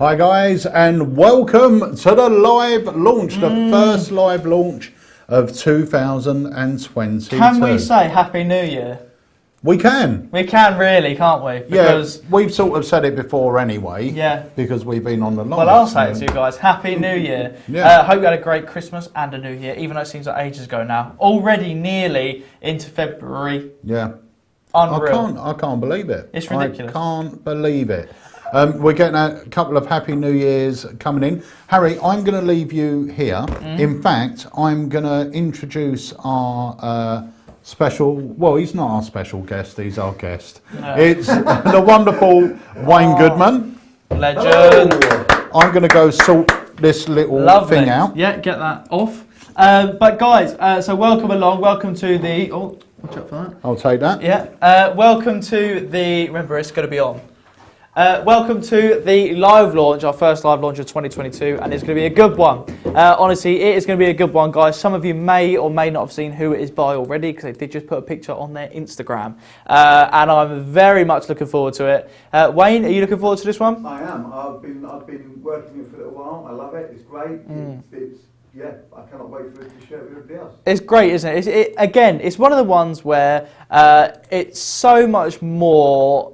Hi guys, and welcome to the live launch, the first live launch of 2022. Can we say Happy New Year? We can. We can really, can't we? Because we've sort of said it before anyway. Yeah. Because we've been on the launch. Well, I'll say it to you guys. Happy New Year. Hope you had a great Christmas and a New Year, even though it seems like ages ago now. Already nearly into February. Yeah. Unreal. I can't believe it. It's ridiculous. I can't believe it. We're getting a couple of Happy New Years coming in. Harry, I'm going to leave you here. In fact, I'm going to introduce our special, well, he's not our special guest, he's our guest. No. It's the wonderful Wayne Goodman. Legend. I'm going to go sort this little thing out. Yeah, get that off. But guys, so welcome along. Welcome to the, oh, watch out for that. I'll take that. Yeah. Welcome to the, remember it's going to be on. Welcome to the live launch, our first live launch of 2022, and it's going to be a good one. Honestly, it is going to be a good one, guys. Some of you may or may not have seen who it is by already, because they did just put a picture on their Instagram, and I'm very much looking forward to it. Wayne, are you looking forward to this one? I am. I've been working it for a little while. I love it. It's great. Yeah, I cannot wait for it to share it with everybody else. It's great, isn't it? Again, it's one of the ones where it's so much more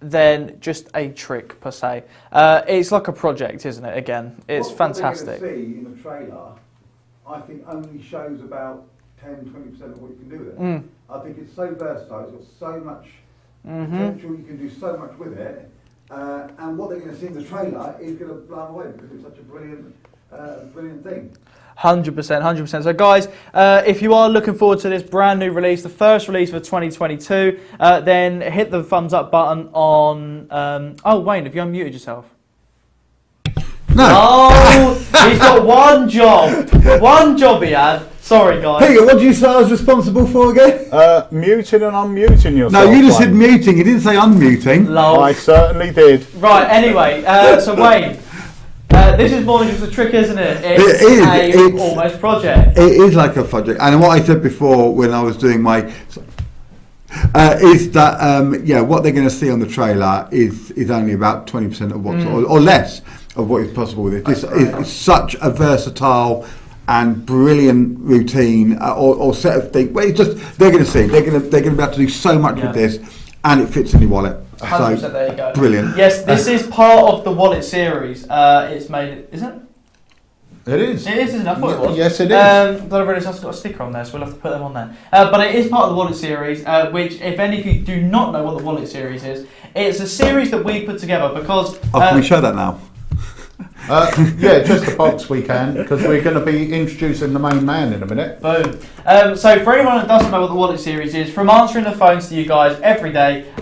than just a trick per se. It's like a project, isn't it? Again, it's fantastic. What we're going to see in the trailer, I think only shows about 10-20% of what you can do with it. I think it's so versatile, it's got so much potential, you can do so much with it, and what they're going to see in the trailer is going to blow them away because it's such a brilliant thing. 100%. So guys, if you are looking forward to this brand new release, the first release for 2022, then hit the thumbs up button on... oh, Wayne, have you unmuted yourself? No. Oh, he's got one job. One job he had. Sorry, guys. Peter, what did you say I was responsible for again? Muting and unmuting yourself. No, you just said muting. You didn't say unmuting. Lol. I certainly did. Right, anyway, so Wayne... this is more than just a trick, isn't it? It's almost project. It is like a project. And what I said before when I was doing my... is that, what they're going to see on the trailer is only about 20% of what, or less of what is possible with it. This is such a versatile and brilliant routine or set of things. Well, it's just, they're going to see. They're going to be able to do so much with this, and it fits in your wallet. 100%, there you go. Brilliant. Yes, this is part of the wallet series. It's made, isn't it? It is. It is, isn't it? I thought it was. Yes, it is. But I've realised it's got a sticker on there, so we'll have to put them on there. But it is part of the wallet series, which, if any of you do not know what the wallet series is, it's a series that we put together because... can we show that now? Yeah, just the box we can, because we're going to be introducing the main man in a minute. Boom. So for anyone that doesn't know what the wallet series is, from answering the phones to you guys every day,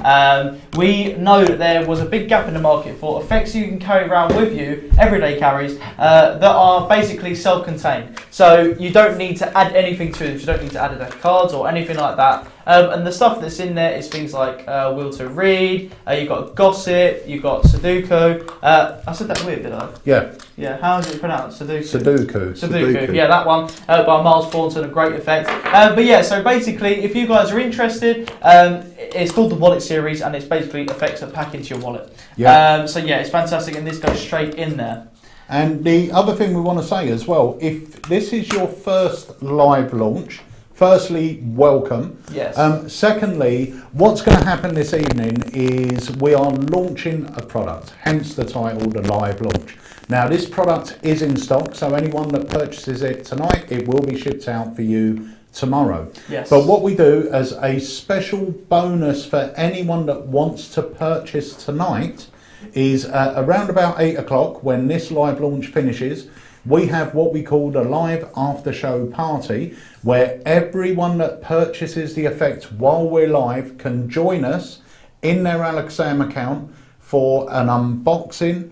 we know that there was a big gap in the market for effects you can carry around with you, everyday carries, that are basically self-contained. So you don't need to add anything to them. You don't need to add a deck of cards or anything like that. And the stuff that's in there is things like Will to Read, you've got Gossip, you've got Sudoku. I said that weird, did I? Yeah. Yeah, how is it pronounced? Sudoku. Sudoku. Yeah, that one by Miles Thornton, a great effect. But yeah, so basically, if you guys are interested, it's called the Wallet Series, and it's basically effects that pack into your wallet. Yeah. So yeah, it's fantastic, and this goes straight in there. And the other thing we want to say as well, if this is your first live launch, firstly, welcome. Yes. Secondly, what's going to happen this evening is we are launching a product, hence the title, the live launch. Now, this product is in stock, so anyone that purchases it tonight, it will be shipped out for you tomorrow. Yes. But what we do as a special bonus for anyone that wants to purchase tonight is around about 8 o'clock, when this live launch finishes, we have what we call the live after show party, where everyone that purchases the effect while we're live can join us in their AlakazamMagicUK account for an unboxing,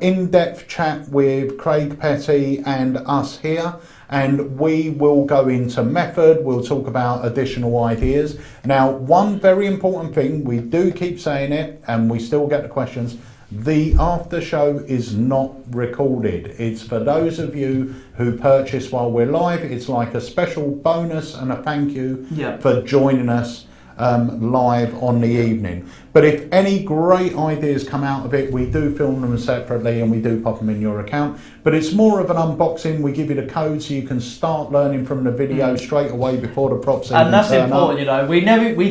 in-depth chat with Craig Petty and us here, and we will go into method, we'll talk about additional ideas. Now, one very important thing, we do keep saying it, and we still get the questions, the after show is not recorded. It's for those of you who purchase while we're live. It's like a special bonus and a thank you for joining us live on the evening. But if any great ideas come out of it, we do film them separately and we do pop them in your account. But it's more of an unboxing. We give you the code so you can start learning from the video straight away before the props. And that's important, you know. We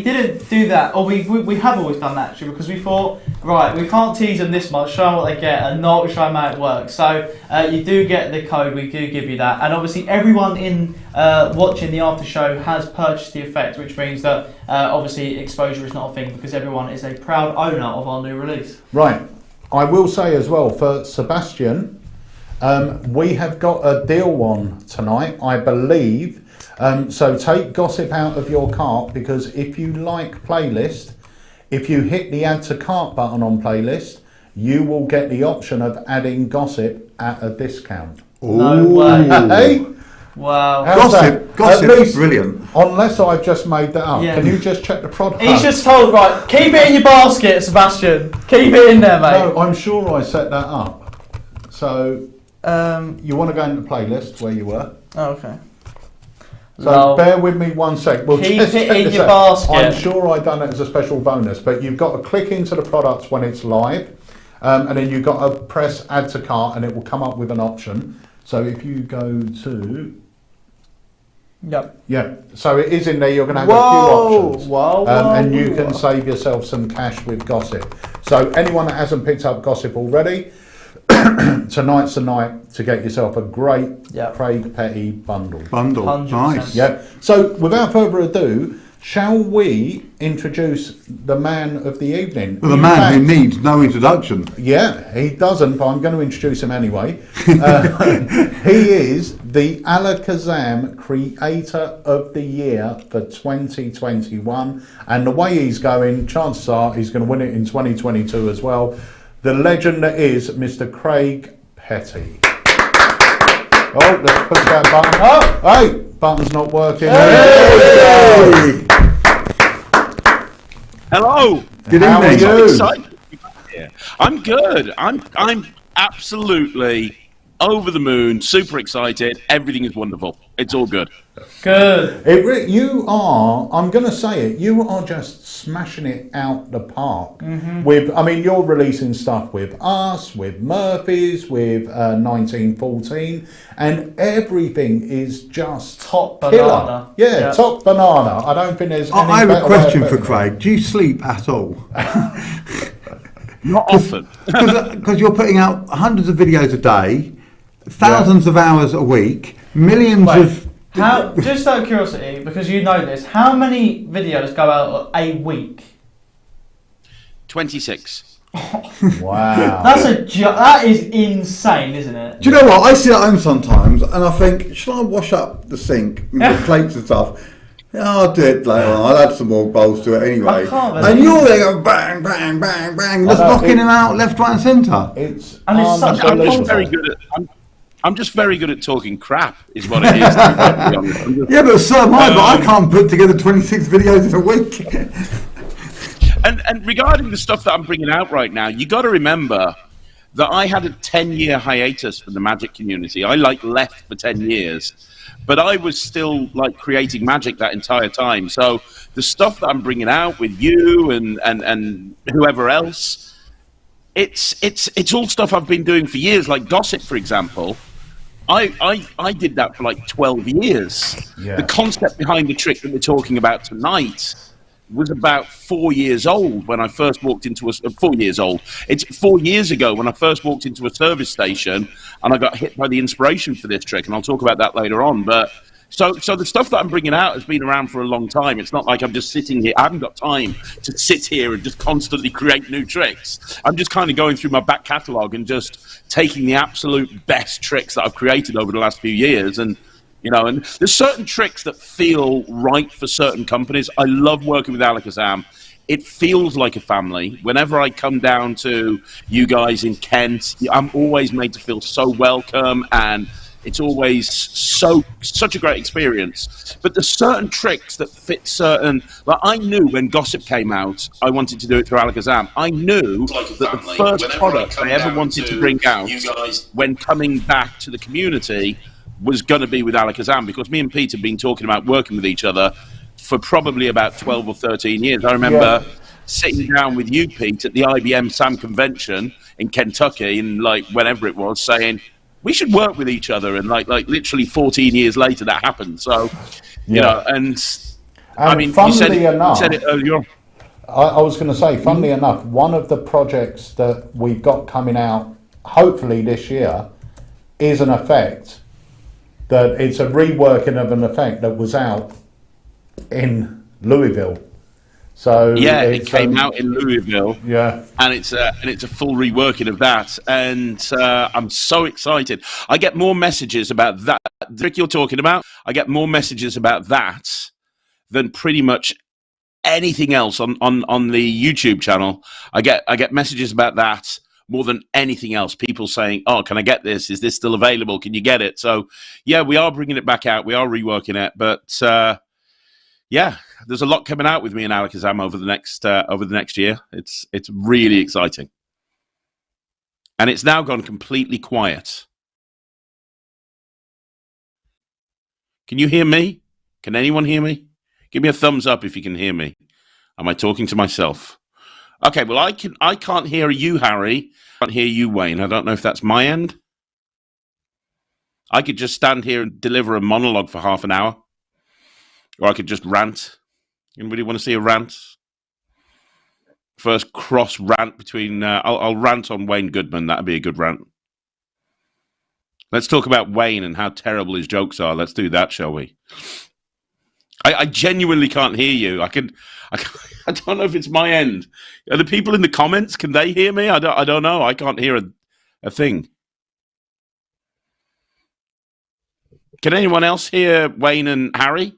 didn't do that, or we have always done that actually, because we thought, right, we can't tease them this much, show them what they get, and not show them how it works. So you do get the code. We do give you that, and obviously everyone in watching the after show has purchased the effect, which means that obviously exposure is not a thing because everyone is a proud owner of our new release. Right. I will say as well for Sebastian, we have got a deal on tonight, I believe. So take gossip out of your cart, because if you like playlist, if you hit the add to cart button on playlist, you will get the option of adding gossip at a discount. No way. Hey? Wow. Gossip is brilliant. Unless I've just made that up. Yeah. Can you just check the product? He's just told, right, keep it in your basket, Sebastian. Keep it in there, mate. No, I'm sure I set that up. So you want to go into playlist where you were. Oh, okay. So bear with me 1 sec. We'll keep just it check in this your out. basket. I'm sure I've done it as a special bonus, but you've got to click into the products when it's live, and then you've got to press add to cart, and it will come up with an option. So if you go to... Yep. Yeah, so it is in there. You're going to have Whoa, a few options, whoa, and you whoa. can save yourself some cash with gossip. So anyone that hasn't picked up gossip already, tonight's the night to get yourself a great Craig Petty bundle. 100%. Nice. Yeah. So without further ado, shall we introduce the man of the evening? Well, the man who needs no introduction. Yeah, he doesn't, but I'm going to introduce him anyway. He is the ALAKAZAM Creator of the Year for 2021. And the way he's going, chances are he's going to win it in 2022 as well. The legend that is Mr. Craig Petty. Oh, let's push that button. Oh, hey, button's not working. Hey! Hello. Good How evening. are you? Excited to be back here. I'm good. I'm absolutely over the moon, super excited. Everything is wonderful. It's all good. Good. You are, I'm going to say it, you are just smashing it out the park. With, I mean, you're releasing stuff with us, with Murphy's, with 1914, and everything is just Top killer. banana. Yeah, top banana. I don't think there's any I have a better question way of for putting it. Craig. Do you sleep at all? Not often. Because you're putting out hundreds of videos a day, thousands of hours a week, millions of... How, just out of curiosity, because you know this, how many videos go out a week? 26. Wow. That is insane, isn't it? Do you know what? I sit at home sometimes and I think, should I wash up the sink, the plates and stuff? Yeah, I'll do it later on. I'll add some more bowls to it anyway. I can't believe And you're there going bang, bang, bang, bang, just knocking them out left, right and centre. It's And it's such a I'm just unbelievable. very good at. I'm just very good at talking crap, is what it is. To be honest. I'm just- Yeah, but so am I, but I can't put together 26 videos in a week. And regarding the stuff that I'm bringing out right now, you got to remember that I had a 10-year hiatus from the Magic community. I left for 10 years, but I was still creating Magic that entire time. So the stuff that I'm bringing out with you and whoever else, it's all stuff I've been doing for years. Like Gossip, for example. I did that for 12 years. Yeah. The concept behind the trick that we're talking about tonight was about 4 years old when I first walked into 4 years old. It's 4 years ago when I first walked into a service station and I got hit by the inspiration for this trick, and I'll talk about that later on. But so the stuff that I'm bringing out has been around for a long time. It's not like I'm just sitting here. I haven't got time to sit here and just constantly create new tricks. I'm just kind of going through my back catalogue and just taking the absolute best tricks that I've created over the last few years. And and there's certain tricks that feel right for certain companies. I love working with AlakazamMagicUK. It feels like a family. Whenever I come down to you guys in Kent, I'm always made to feel so welcome, and it's always such a great experience. But there's certain tricks that fit certain... I knew when Gossip came out, I wanted to do it through AlakazamMagicUK. I knew that the first product I ever wanted to bring out when coming back to the community was going to be with AlakazamMagicUK, because me and Pete have been talking about working with each other for probably about 12 or 13 years. I remember sitting down with you, Pete, at the IBM SAM convention in Kentucky, and like whenever it was, saying we should work with each other. And like literally 14 years later, that happened. So, you know, and I mean, you said it earlier on. I was going to say, funnily enough, one of the projects that we've got coming out, hopefully this year, is an effect that it's a reworking of an effect that was out in Louisville. So yeah, it came out in Louisville. Yeah, and it's a full reworking of that, and I'm so excited. I get more messages about that, Rick. You're talking about. I get more messages about that than pretty much anything else on the YouTube channel. I get messages about that more than anything else. People saying, "Oh, can I get this? Is this still available? Can you get it?" So yeah, we are bringing it back out. We are reworking it, but yeah, there's a lot coming out with me and AlakazamMagicUK over the next year. It's really exciting, and it's now gone completely quiet. Can you hear me? Can anyone hear me? Give me a thumbs up if you can hear me. Am I talking to myself? Okay, well, I can't hear you, Harry. I can't hear you, Wayne. I don't know if that's my end. I could just stand here and deliver a monologue for half an hour. Or I could just rant. Anybody want to see a rant? First cross rant between... I'll rant on Wayne Goodman. That'd be a good rant. Let's talk about Wayne and how terrible his jokes are. Let's do that, shall we? I genuinely can't hear you. I don't know if it's my end. Are the people in the comments, can they hear me? I don't know. I can't hear a thing. Can anyone else hear Wayne and Harry?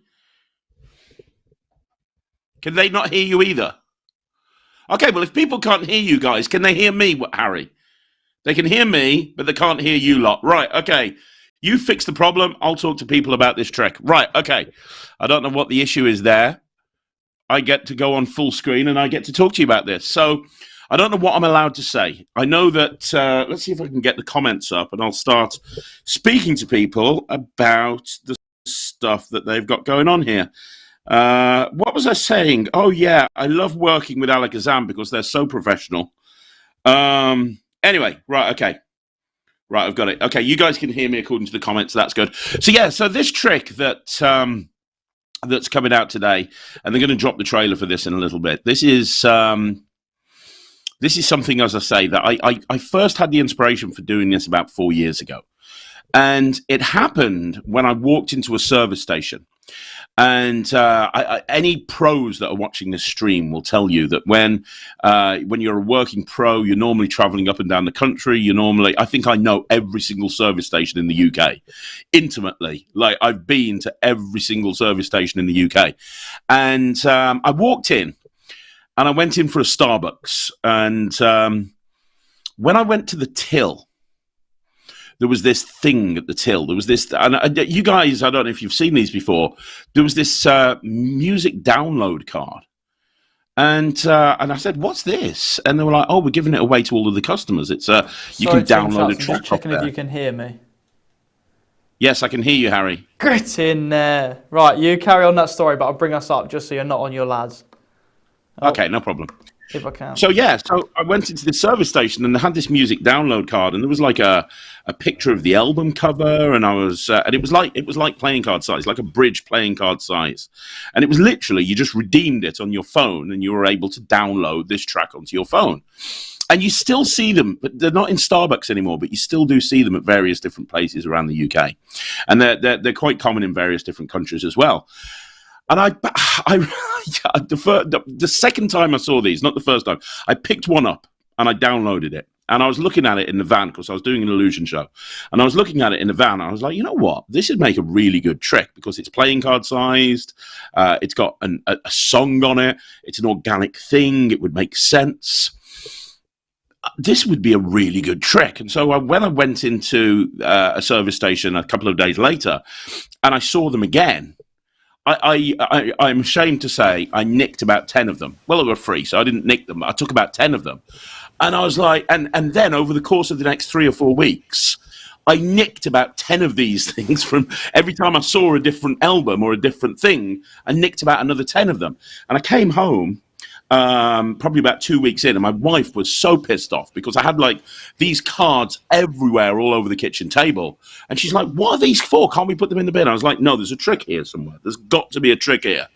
Can they not hear you either? Okay, well, if people can't hear you guys, can they hear me, Harry? They can hear me, but they can't hear you lot. Right, okay. You fix the problem. I'll talk to people about this trick. Right, okay. I don't know what the issue is there. I get to go on full screen and I get to talk to you about this. So I don't know what I'm allowed to say. I know that, let's see if I can get the comments up and I'll start speaking to people about the stuff that they've got going on here. What was I saying? Oh, yeah, I love working with AlakazamMagicUK because they're so professional. Anyway, right, okay. Right, I've got it. Okay, you guys can hear me according to the comments. That's good. So, yeah, so this trick that that's coming out today, and they're going to drop the trailer for this in a little bit. This is something, as I say, that I first had the inspiration for doing this about 4 years ago. And it happened when I walked into a service station. And any pros that are watching this stream will tell you that when you're a working pro, you're normally traveling up and down the country. I think I know every single service station in the UK intimately. Like, I've been to every single service station in the UK. And I walked in and I went in for a Starbucks. And when I went to the till, there was this thing at the till. There was this, and you guys, I don't know if you've seen these before. There was this music download card, and I said, "What's this?" And they were like, "Oh, we're giving it away to all of the customers. It's you can download a track." Checking if you can hear me. Yes, I can hear you, Harry. Get in there. Right, you carry on that story, but I'll bring us up just so you're not on your lads. Okay, no problem. If I can. So yeah, so I went into the service station and they had this music download card, and there was like a picture of the album cover, and and it was like playing card size, like a bridge playing card size, and it was literally, you just redeemed it on your phone, and you were able to download this track onto your phone. And you still see them, but they're not in Starbucks anymore, but you still do see them at various different places around the UK, and they're quite common in various different countries as well. And the second time I saw these, not the first time, I picked one up and I downloaded it. And I was looking at it in the van because I was doing an illusion show. And I was looking at it in the van and I was like, you know what? This would make a really good trick because it's playing card sized. It's got a song on it. It's an organic thing. It would make sense. This would be a really good trick. And so when I went into a service station a couple of days later and I saw them again, I'm ashamed to say I nicked about 10 of them. Well, they were free, so I didn't nick them. I took about 10 of them. And I was like, and then over the course of the next 3 or 4 weeks, I nicked about 10 of these things from every time I saw a different album or a different thing. I nicked about another 10 of them. And I came home probably about 2 weeks in, and my wife was so pissed off because I had like these cards everywhere all over the kitchen table. And she's like, what are these for? Can't we put them in the bin? I was like, no, there's a trick here somewhere. There's got to be a trick here.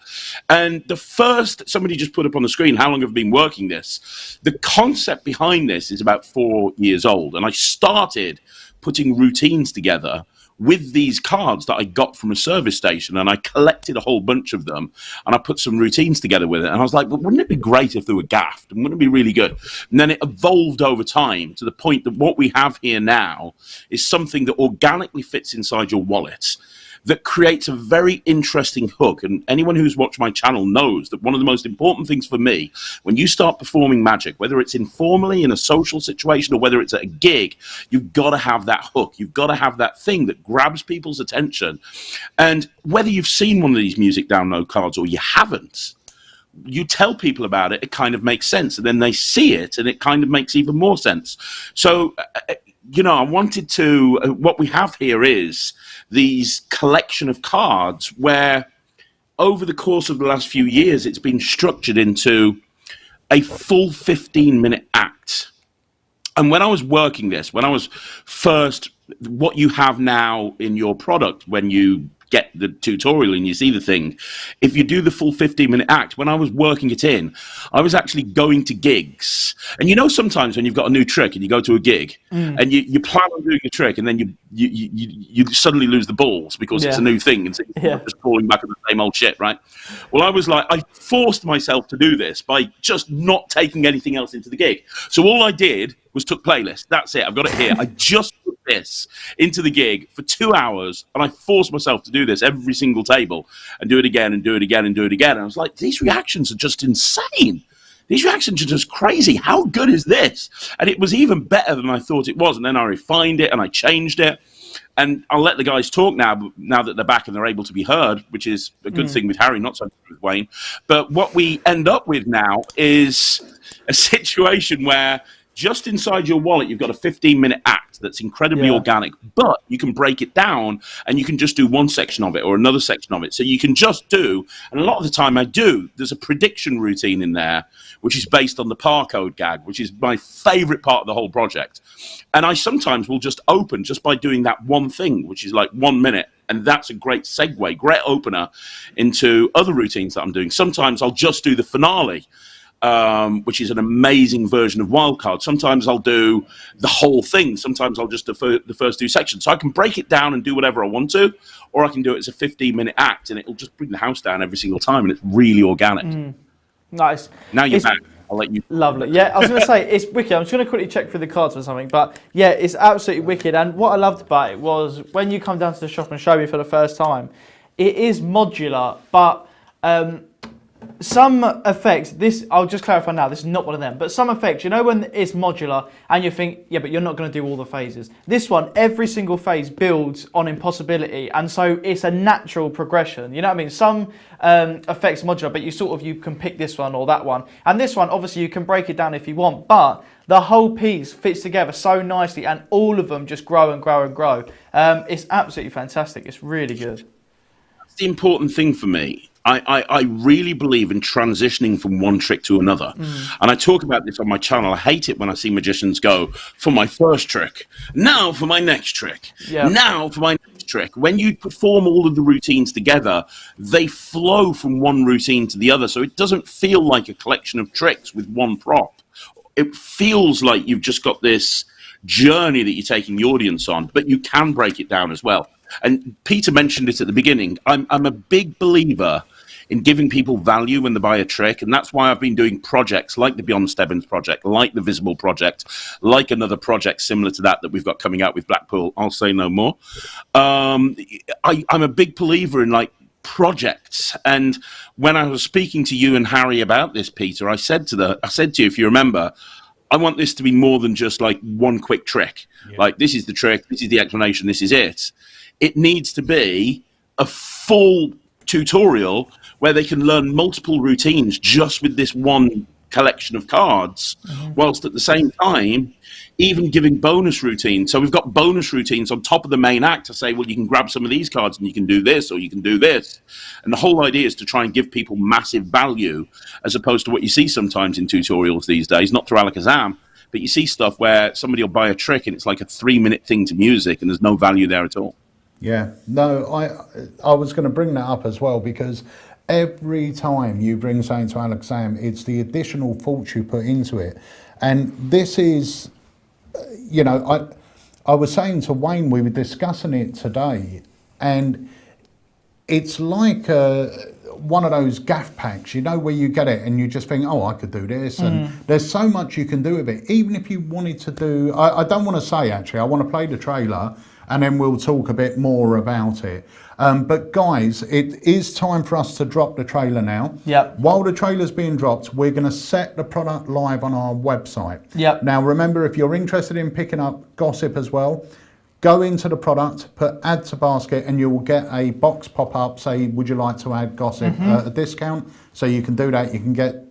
And the first, somebody just put up on the screen, how long have I been working this? The concept behind this is about 4 years old. And I started putting routines together with these cards that I got from a service station, and I collected a whole bunch of them, and I put some routines together with it. And I was like, well, wouldn't it be great if they were gaffed? And wouldn't it be really good? And then it evolved over time to the point that what we have here now is something that organically fits inside your wallet, that creates a very interesting hook. And anyone who's watched my channel knows that one of the most important things for me, when you start performing magic, whether it's informally in a social situation or whether it's at a gig, you've got to have that hook. You've got to have that thing that grabs people's attention. And whether you've seen one of these music download cards or you haven't, you tell people about it, it kind of makes sense. And then they see it and it kind of makes even more sense. So, you know, I wanted to, what we have here is these collection of cards where over the course of the last few years, it's been structured into a full 15-minute act. And when I was working this, when I was first, what you have now in your product, when you get the tutorial and you see the thing, if you do the full 15-minute act, when I was working it in, I was actually going to gigs. And you know, sometimes when you've got a new trick and you go to a gig and you plan on doing a trick and then you suddenly lose the balls because it's a new thing and so you're just falling back on the same old shit, right? Well, I was like, I forced myself to do this by just not taking anything else into the gig. So all I did was took playlist. That's it. I've got it here. I just put this into the gig for 2 hours, and I forced myself to do this every single table and do it again and do it again and do it again. And I was like, these reactions are just insane. These reactions are just crazy. How good is this? And it was even better than I thought it was. And then I refined it and I changed it. And I'll let the guys talk now that they're back and they're able to be heard, which is a good thing with Harry, not so much with Wayne. But what we end up with now is a situation where just inside your wallet, you've got a 15-minute act that's incredibly organic, but you can break it down and you can just do one section of it or another section of it. So you can just do, and a lot of the time I do, there's a prediction routine in there, which is based on the barcode gag, which is my favorite part of the whole project. And I sometimes will just open just by doing that one thing, which is like 1 minute. And that's a great segue, great opener into other routines that I'm doing. Sometimes I'll just do the finale, which is an amazing version of Wildcard. Sometimes I'll do the whole thing. Sometimes I'll just do the first 2 sections. So I can break it down and do whatever I want to, or I can do it as a 15-minute act, and it'll just bring the house down every single time, and it's really organic. Nice. Now you're back. I'll let you. Lovely. Yeah, I was going to say, it's wicked. I'm just going to quickly check through the cards or something, but yeah, it's absolutely wicked. And what I loved about it was when you come down to the shop and show me for the first time, it is modular, but some effects, this, I'll just clarify now, this is not one of them, but some effects, you know when it's modular and you think, yeah, but you're not going to do all the phases. This one, every single phase builds on impossibility, and so it's a natural progression. You know what I mean? Some effects are modular, but you can pick this one or that one. And this one, obviously you can break it down if you want, but the whole piece fits together so nicely and all of them just grow and grow and grow. It's absolutely fantastic. It's really good. That's the important thing for me. I really believe in transitioning from one trick to another. And I talk about this on my channel. I hate it when I see magicians go, for my first trick, now for my next trick, now for my next trick. When you perform all of the routines together, they flow from one routine to the other. So it doesn't feel like a collection of tricks with one prop. It feels like you've just got this journey that you're taking the audience on, but you can break it down as well. And Peter mentioned it at the beginning. I'm a big believer in giving people value when they buy a trick, and that's why I've been doing projects like the Beyond Stebbins project, like the Visible project, like another project similar to that we've got coming out with Blackpool. I'll say no more. I'm a big believer in like projects, and when I was speaking to you and Harry about this, Peter, I said to you, if you remember, I want this to be more than just like one quick trick. Like, this is the trick, this is the explanation, this is it. It needs to be a full tutorial where they can learn multiple routines just with this one collection of cards, whilst at the same time even giving bonus routines. So we've got bonus routines on top of the main act to say, well, you can grab some of these cards and you can do this or you can do this. And the whole idea is to try and give people massive value, as opposed to what you see sometimes in tutorials these days, not through AlakazamMagicUK, but you see stuff where somebody will buy a trick and it's like a 3-minute thing to music and there's no value there at all. Yeah, no, I was going to bring that up as well, because every time you bring something to AlakazamMagicUK, it's the additional thoughts you put into it. And this is, you know, I was saying to Wayne, we were discussing it today, and it's like one of those gaff packs, you know, where you get it and you just think, oh, I could do this. And there's so much you can do with it. Even if you wanted to do, I don't want to say actually, I want to play the trailer and then we'll talk a bit more about it. But guys, it is time for us to drop the trailer now. Yep. While the trailer's being dropped, we're going to set the product live on our website. Yep. Now, remember, if you're interested in picking up Gossip as well, go into the product, put add to basket, and you will get a box pop up, say, would you like to add Gossip at a discount? So you can do that. You can get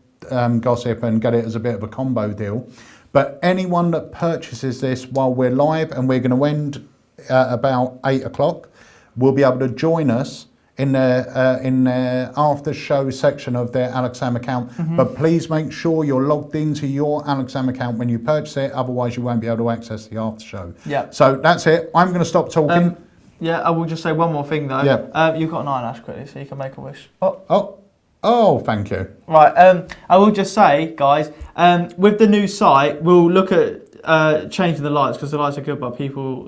Gossip and get it as a bit of a combo deal. But anyone that purchases this while we're live, and we're going to end about 8 o'clock, will be able to join us in the after show section of their AlakazamMagicUK account. But please make sure you're logged into your AlakazamMagicUK account when you purchase it, otherwise you won't be able to access the after show. Yeah. So that's it. I'm going to stop talking. Yeah, I will just say one more thing though. Yeah. You've got an iron ash quickly, so you can make a wish. Oh, thank you. Right, I will just say, guys, with the new site, we'll look at changing the lights, because the lights are good, but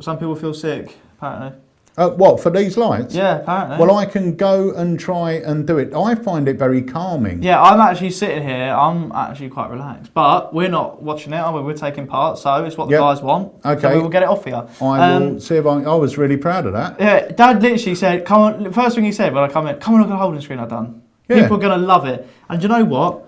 some people feel sick, apparently. What, for these lights? Yeah, apparently. Well, I can go and try and do it. I find it very calming. Yeah, I'm actually sitting here, I'm actually quite relaxed. But we're not watching it, are we? We're taking part, so it's what the guys want. Okay. So we will get it off for you. I will see if I was really proud of that. Yeah, Dad literally said, come on, the first thing he said when I come in, come and look at the holding screen I've done. Yeah. People are going to love it. And do you know what?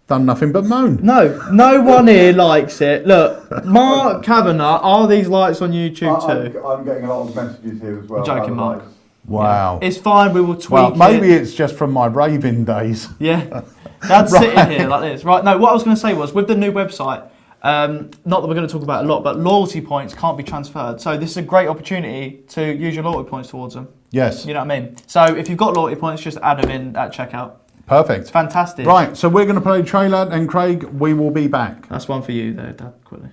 Done nothing but moan. No one here likes it. Look, Mark Kavanagh, are these lights on YouTube too? I'm getting a lot of messages here as well. I'm joking, Mark. Wow. Yeah. It's fine, we will tweak Well, maybe it's just from my raving days. Yeah. Dad's sitting here like this. Right, no, what I was going to say was, with the new website, not that we're going to talk about it a lot, but loyalty points can't be transferred. So this is a great opportunity to use your loyalty points towards them. Yes. You know what I mean? So if you've got loyalty points, just add them in at checkout. Perfect. Fantastic. Right, so we're going to play the trailer, and Craig, we will be back. That's one for you there, Dad, quickly.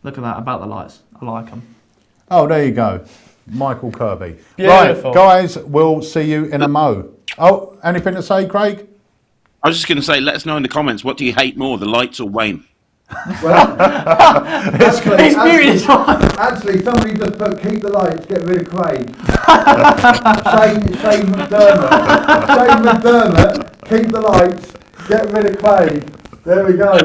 Look at that, about the lights. I like them. Oh, there you go. Michael Kirby. Beautiful. Right, guys, we'll see you in a mo. Oh, anything to say, Craig? I was just going to say, let us know in the comments, what do you hate more, the lights or Wayne? Well, actually, somebody just put keep the lights, get rid of Craig. Shane McDermott, keep the lights, get rid of Craig. There we go.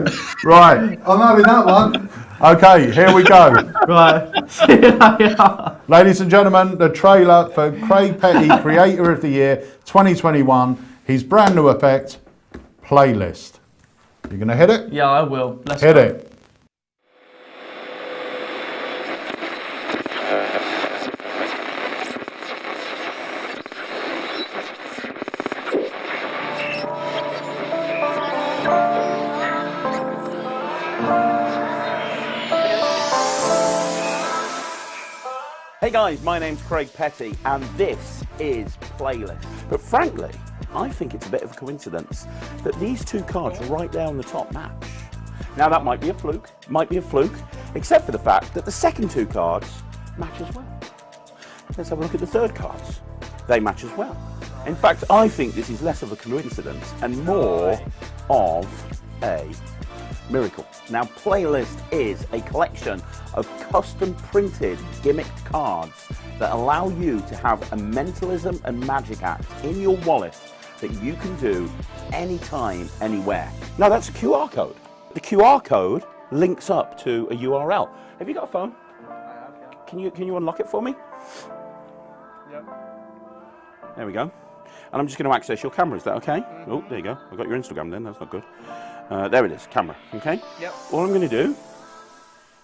Right. I'm having that one. Okay, here we go. Right. See you later. Ladies and gentlemen, the trailer for Craig Petty, Creator of the Year 2021, his brand new effect, Playlist. You going to hit it? Yeah, I will. Let's hit go. it. Hey guys, my name's Craig Petty and this is Playlist. But frankly, I think it's a bit of a coincidence that these two cards right there on the top match. Now that might be a fluke, except for the fact that the second two cards match as well. Let's have a look at the third cards. They match as well. In fact, I think this is less of a coincidence and more of a miracle. Now, Playlist is a collection of custom printed gimmicked cards that allow you to have a mentalism and magic act in your wallet that you can do anytime, anywhere. Now, that's a QR code. The QR code links up to a URL. Have you got a phone? I have, yeah. Can you unlock it for me? Yep. There we go. And I'm just going to access your camera. Is that okay? Oh, there you go. I've got your Instagram then. That's not good. There it is, camera. Okay? Yep. All I'm going to do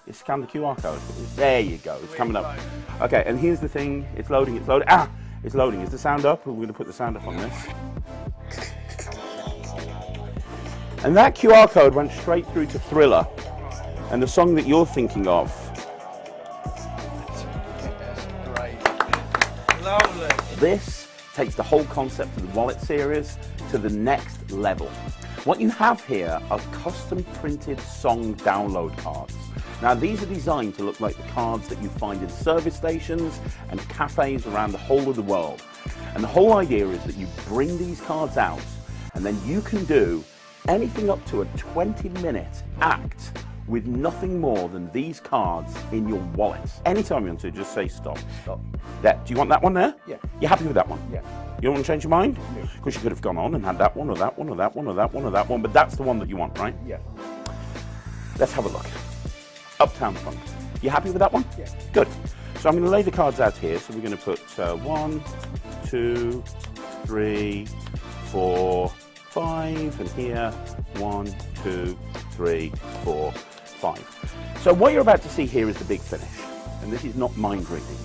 is scan the QR code. There you go. It's coming up. Okay, and here's the thing. It's loading. It's loading. Ah! It's loading. Is the sound up? We're going to put the sound up on this. And that QR code went straight through to Thriller. And the song that you're thinking of, Lovely. this takes the whole concept of the wallet series to the next level. What you have here are custom printed song download cards. Now these are designed to look like the cards that you find in service stations and cafes around the whole of the world. And the whole idea is that you bring these cards out and then you can do anything up to a 20-minute act with nothing more than these cards in your wallet. Anytime you want to, just say stop. Stop. There. Do you want that one there? Yeah. You happy with that one? Yeah. You don't want to change your mind? No. Because you could have gone on and had that one or that one or that one or that one or that one, but that's the one that you want, right? Yeah. Let's have a look. Uptown Funk. You happy with that one? Yeah. Good. So I'm going to lay the cards out here. So we're going to put 1, 2, 3, 4, 5, and here 1, 2, 3, 4, 5. So what you're about to see here is the big finish, and this is not mind reading.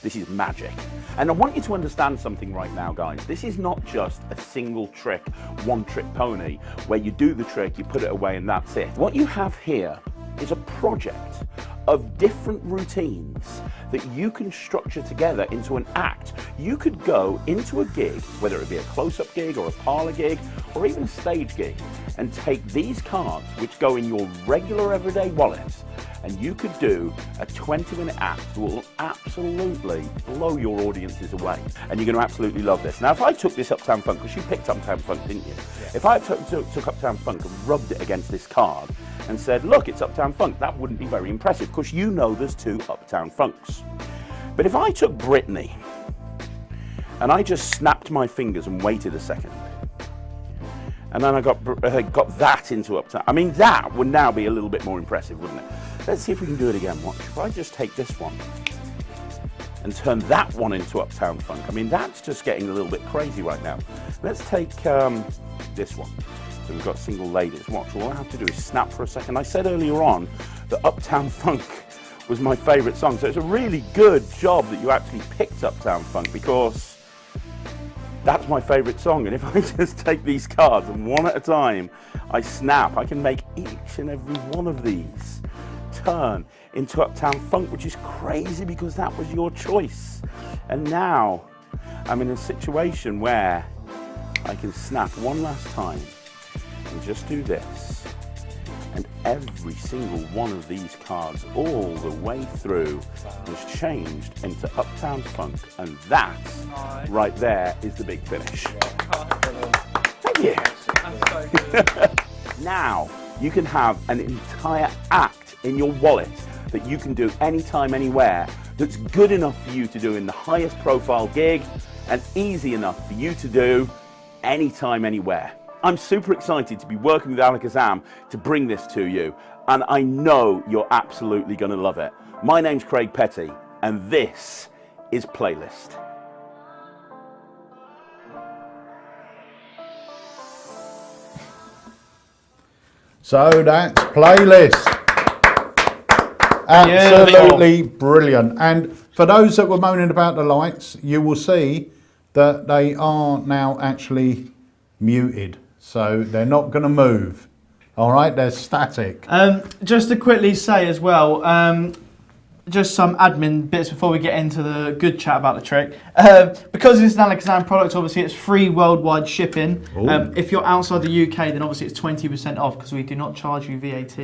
This is magic. And I want you to understand something right now, guys. This is not just a single trick, one-trick pony, where you do the trick, you put it away, and that's it. What you have here is a project of different routines that you can structure together into an act. You could go into a gig, whether it be a close-up gig or a parlor gig or even a stage gig, and take these cards which go in your regular everyday wallet, and you could do a 20-minute act that will absolutely blow your audiences away. And you're going to absolutely love this. Now, if I took this Uptown Funk, because you picked Uptown Funk, didn't you? Yeah. If I took Uptown Funk and rubbed it against this card and said, look, it's Uptown Funk, that wouldn't be very impressive, because you know there's 2 Uptown Funks. But if I took Britney and I just snapped my fingers and waited a second, and then I got that into Uptown, I mean, that would now be a little bit more impressive, wouldn't it? Let's see if we can do it again. Watch. If I just take this one and turn that one into Uptown Funk, I mean, that's just getting a little bit crazy right now. Let's take this one. So we've got single ladies. Watch, all I have to do is snap for a second. I said earlier on that Uptown Funk was my favorite song, so it's a really good job that you actually picked Uptown Funk, because that's my favorite song. And if I just take these cards and one at a time, I snap, I can make each and every one of these turn into Uptown Funk, which is crazy because that was your choice. And now I'm in a situation where I can snap one last time and just do this, and every single one of these cards all the way through was changed into Uptown Funk, and that right there is the big finish. Thank you. That's so good. Now you can have an entire act in your wallet that you can do anytime, anywhere, that's good enough for you to do in the highest profile gig and easy enough for you to do anytime, anywhere. I'm super excited to be working with AlakazamMagicUK to bring this to you, and I know you're absolutely going to love it. My name's Craig Petty, and this is Playlist. So that's Playlist. Absolutely brilliant. And for those that were moaning about the lights, you will see that they are now actually muted. So they're not going to move. All right, they're static. Just to quickly say as well, just some admin bits before we get into the good chat about the trick. Because it's an AlakazamMagicUK product, obviously it's free worldwide shipping. If you're outside the UK, then obviously it's 20% off because we do not charge you VAT.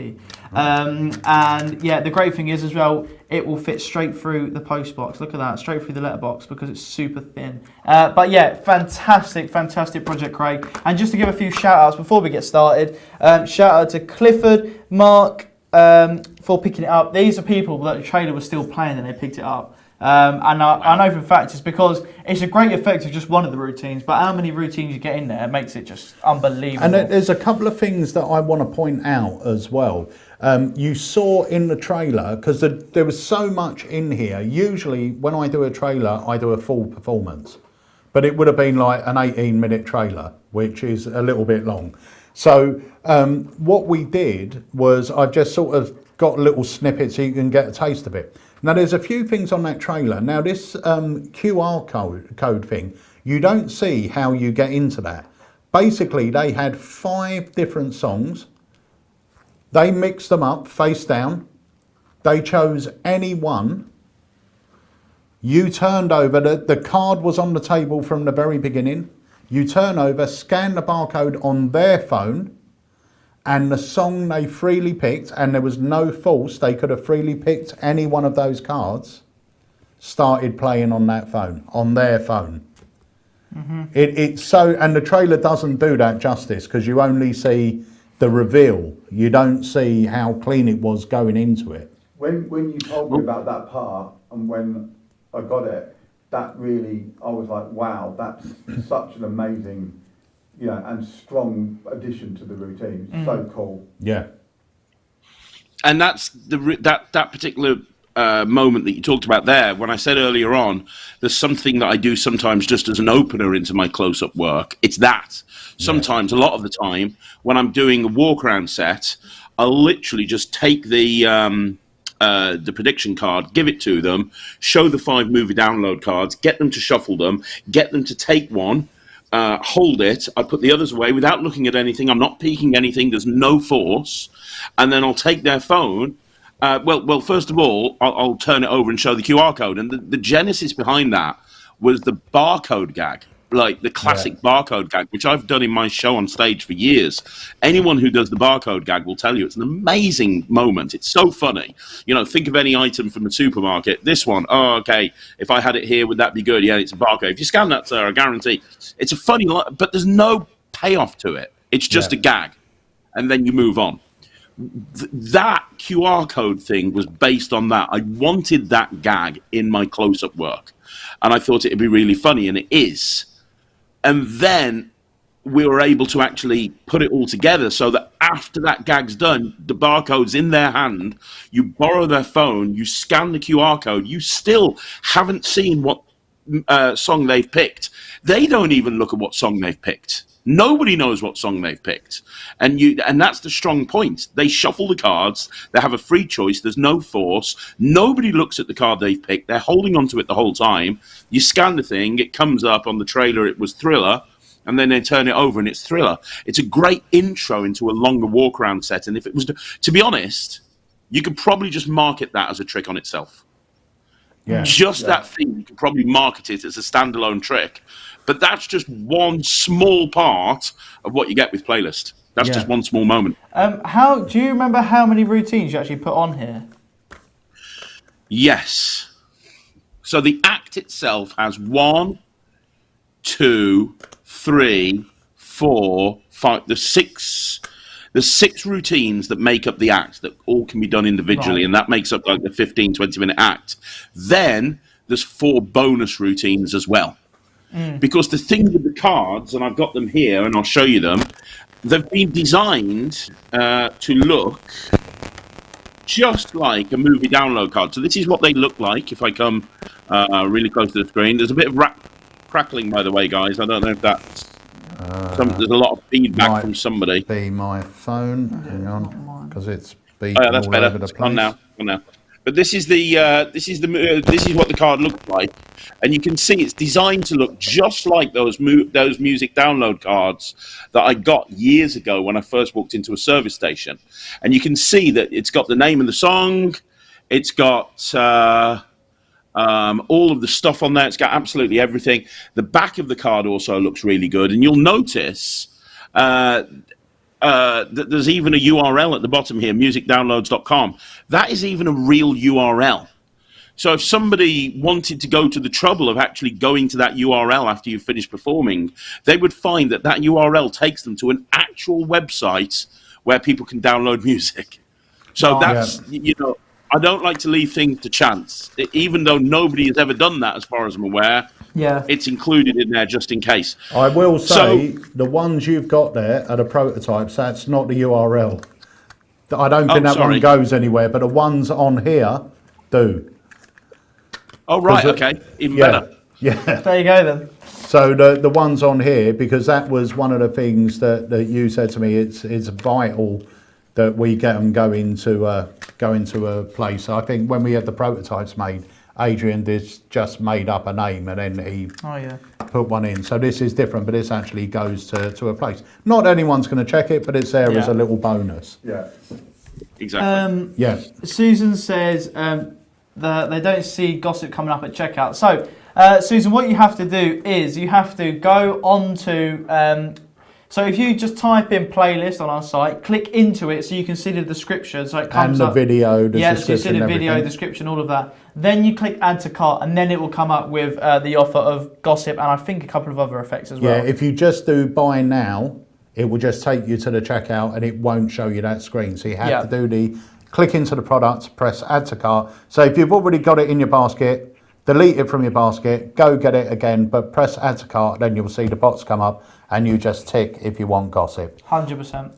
And yeah, the great thing is as well, it will fit straight through the post box. Look at that, straight through the letterbox because it's super thin. But yeah, fantastic project, Craig. And just to give a few shout outs before we get started, shout out to Clifford, Mark, for picking it up. These are people that the trailer was still playing and they picked it up. And I know for a fact it's because it's a great effect of just one of the routines, but how many routines you get in there makes it just unbelievable. And there's a couple of things that I want to point out as well. You saw in the trailer, because there was so much in here. Usually when I do a trailer, I do a full performance, but it would have been like an 18-minute trailer, which is a little bit long. So what we did was I've just sort of got little snippets so you can get a taste of it. Now there's a few things on that trailer. Now this QR code thing, you don't see how you get into that. Basically they had 5 different songs They mixed them up face down. They chose any one. You turned over, the card was on the table from the very beginning. You turn over, scan the barcode on their phone, and the song they freely picked, and there was no force, they could have freely picked any one of those cards, started playing on that phone, on their phone. It's so, and the trailer doesn't do that justice, because you only see the reveal. You don't see how clean it was going into it. When you told me about that part, and when I got it, that really, I was like, wow, that's such an amazing, and strong addition to the routine. So cool. Yeah. And that's that particular moment that you talked about there. When I said earlier on, there's something that I do sometimes just as an opener into my close-up work. It's that. Sometimes, a lot of the time, when I'm doing a walk-around set, I'll literally just take the prediction card, give it to them, show the 5 movie download cards, get them to shuffle them, get them to take one, hold it. I put the others away without looking at anything. I'm not peeking anything. There's no force. And then I'll take their phone. Well, first of all, I'll turn it over and show the QR code. And the genesis behind that was the barcode gag, like the classic barcode gag, which I've done in my show on stage for years. Anyone who does the barcode gag will tell you it's an amazing moment. It's so funny. Think of any item from the supermarket. This one, oh, okay, if I had it here, would that be good? Yeah, it's a barcode. If you scan that, sir, I guarantee. It's a funny, but there's no payoff to it. It's just a gag. And then you move on. That QR code thing was based on that. I wanted that gag in my close-up work. And I thought it'd be really funny, and it is. And then we were able to actually put it all together so that after that gag's done, the barcode's in their hand, you borrow their phone, you scan the QR code, you still haven't seen what song they've picked. They don't even look at what song they've picked. Nobody knows what song they've picked. And that's the strong point. They shuffle the cards, they have a free choice, there's no force, nobody looks at the card they've picked, they're holding onto it the whole time. You scan the thing, it comes up on the trailer, it was Thriller, and then they turn it over and it's Thriller. It's a great intro into a longer walk around set, and if it was to be honest, you could probably just market that as a trick on itself. That thing, you could probably market it as a standalone trick. But that's just one small part of what you get with Playlist. That's just one small moment. Do you remember how many routines you actually put on here? Yes. So the act itself has 1, 2, 3, 4, 5. There's six routines that make up the act that all can be done individually, and that makes up like the 15, 20-minute act. Then there's 4 bonus routines as well. Because the thing with the cards, and I've got them here, and I'll show you them, they've been designed to look just like a movie download card. So this is what they look like if I come really close to the screen. There's a bit of crackling, by the way, guys. I don't know if that's... there's a lot of feedback from somebody. Be my phone. Hang on, because it's beeping that's all better. over the place. On now. But this is what the card looks like, and you can see it's designed to look just like those music download cards that I got years ago when I first walked into a service station. And you can see that it's got the name of the song, it's got all of the stuff on there. It's got absolutely everything. The back of the card also looks really good, and you'll notice there's even a URL at the bottom here, musicdownloads.com. That is even a real URL. So if somebody wanted to go to the trouble of actually going to that URL after you've finished performing, they would find that URL takes them to an actual website where people can download music. So I don't like to leave things to chance. Even though nobody has ever done that, as far as I'm aware, it's included in there just in case. I will say, the ones you've got there are the prototypes. That's not the URL. I don't think that one goes anywhere, but the ones on here do. Oh, right, okay. Even better. Yeah. There you go, then. So the ones on here, because that was one of the things that you said to me, it's vital that we get them go into a place. I think when we had the prototypes made, Adrian just made up a name and then he put one in. So this is different, but this actually goes to a place. Not anyone's going to check it, but it's there as a little bonus. Yeah. exactly. Yeah. Susan says they don't see gossip coming up at checkout. So, Susan, what you have to do is you have to go on to... so if you just type in playlist on our site, click into it so you can see the description. So it comes And the up, video, the yeah, so you description, see the everything. video, description, all of that. Then you click add to cart, and then it will come up with the offer of gossip and I think a couple of other effects as well. Yeah, if you just do buy now, it will just take you to the checkout and it won't show you that screen. So you have to do the click into the product, press add to cart. So if you've already got it in your basket, delete it from your basket, go get it again, but press add to cart, then you'll see the box come up and you just tick if you want gossip. 100%.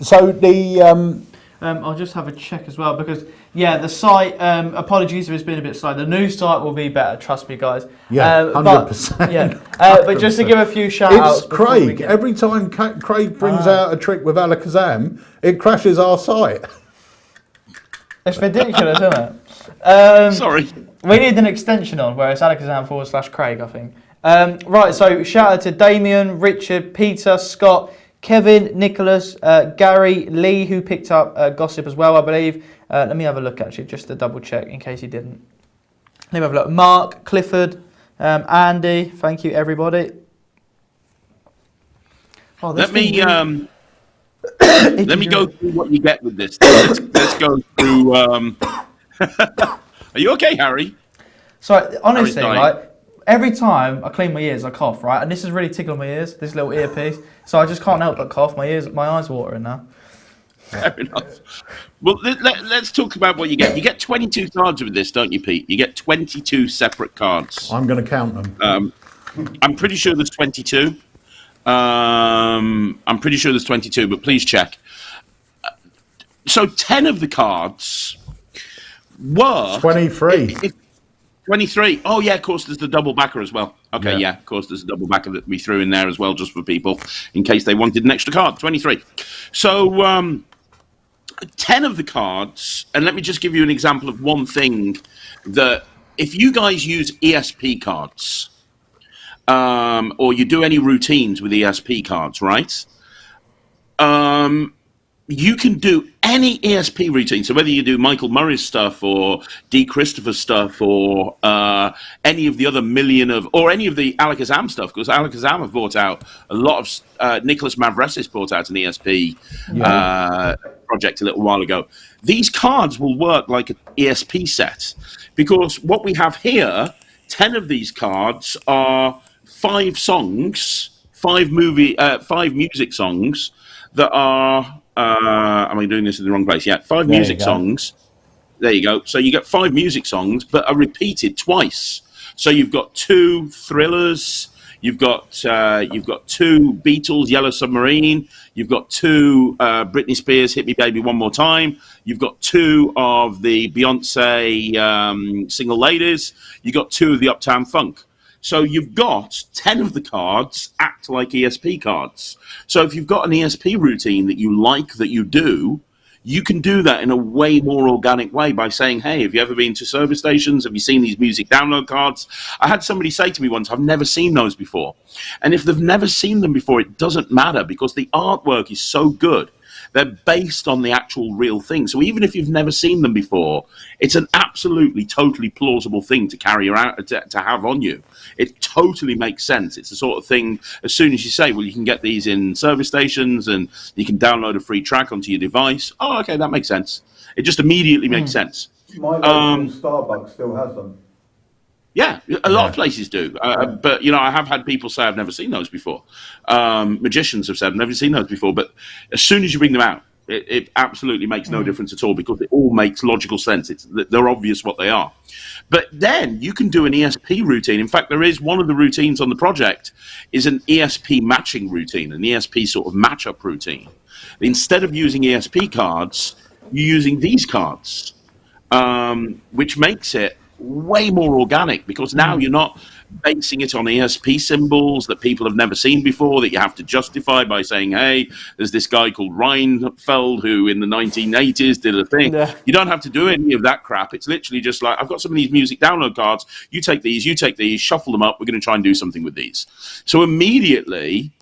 So the... I'll just have a check as well because, yeah, the site, apologies if it's been a bit slow. The new site will be better, trust me, guys. Yeah, 100%. But just to give a few shout outs. It's Craig. Every time Craig brings out a trick with Alakazam, it crashes our site. It's ridiculous, isn't it? Sorry. We need an extension on where it's Alakazam/Craig, I think. Right, so shout out to Damien, Richard, Peter, Scott, Kevin, Nicholas, Gary, Lee, who picked up gossip as well, I believe. Let me have a look, actually, just to double check in case he didn't. Let me have a look. Mark, Clifford, Andy, thank you, everybody. Oh, Let me go through what you get with this. Let's go through. Are you okay, Harry? So honestly, right, every time I clean my ears, I cough, right, and this is really tickling my ears. This little earpiece, so I just can't help but cough. My eyes watering now. Fair enough. Well, let's talk about what you get. You get 22 cards with this, don't you, Pete? You get 22 separate cards. I'm going to count them. I'm pretty sure there's 22. I'm pretty sure there's 22, but please check. So 10 of the cards were 23. 23. Oh, yeah, of course, there's the double backer as well. Okay, yeah, of course, there's a double backer that we threw in there as well, just for people, in case they wanted an extra card. 23. So 10 of the cards, and let me just give you an example of one thing that if you guys use ESP cards, or you do any routines with ESP cards, right? You can do any ESP routine. So whether you do Michael Murray's stuff or D. Christopher's stuff or any of the other or any of the Alakazam stuff, because Alakazam have brought out a lot of, Nicholas Mavresis brought out an ESP project a little while ago. These cards will work like an ESP set because what we have here, 10 of these cards are 5 music songs that are, am I doing this in the wrong place? Yeah, 5 music songs. There you go. So you get 5 music songs, but are repeated twice. So you've got 2 thrillers, you've got 2 Beatles, Yellow Submarine, you've got 2 Britney Spears, Hit Me Baby One More Time, you've got 2 of the Beyonce Single Ladies, you've got 2 of the Uptown Funk. So you've got 10 of the cards act like ESP cards. So if you've got an ESP routine that you like, that you do, you can do that in a way more organic way by saying, hey, have you ever been to service stations? Have you seen these music download cards? I had somebody say to me once, I've never seen those before. And if they've never seen them before, it doesn't matter because the artwork is so good. They're based on the actual real thing. So even if you've never seen them before, it's an absolutely, totally plausible thing to carry around, to have on you. It totally makes sense. It's the sort of thing, as soon as you say, well, you can get these in service stations and you can download a free track onto your device. Oh, okay, that makes sense. It just immediately makes sense. My local Starbucks still has them. Yeah, a lot of places do. But, you know, I have had people say I've never seen those before. Magicians have said I've never seen those before. But as soon as you bring them out, it absolutely makes no difference at all because it all makes logical sense. They're obvious what they are. But then you can do an ESP routine. In fact, there is one of the routines on the project is an ESP matching routine, an ESP sort of matchup routine. Instead of using ESP cards, you're using these cards, which makes it way more organic because now you're not basing it on ESP symbols that people have never seen before that you have to justify by saying, hey, there's this guy called Reinfeld who in the 1980s did a thing. You don't have to do any of that crap. It's literally just like, I've got some of these music download cards. You take these, shuffle them up. We're going to try and do something with these. So immediately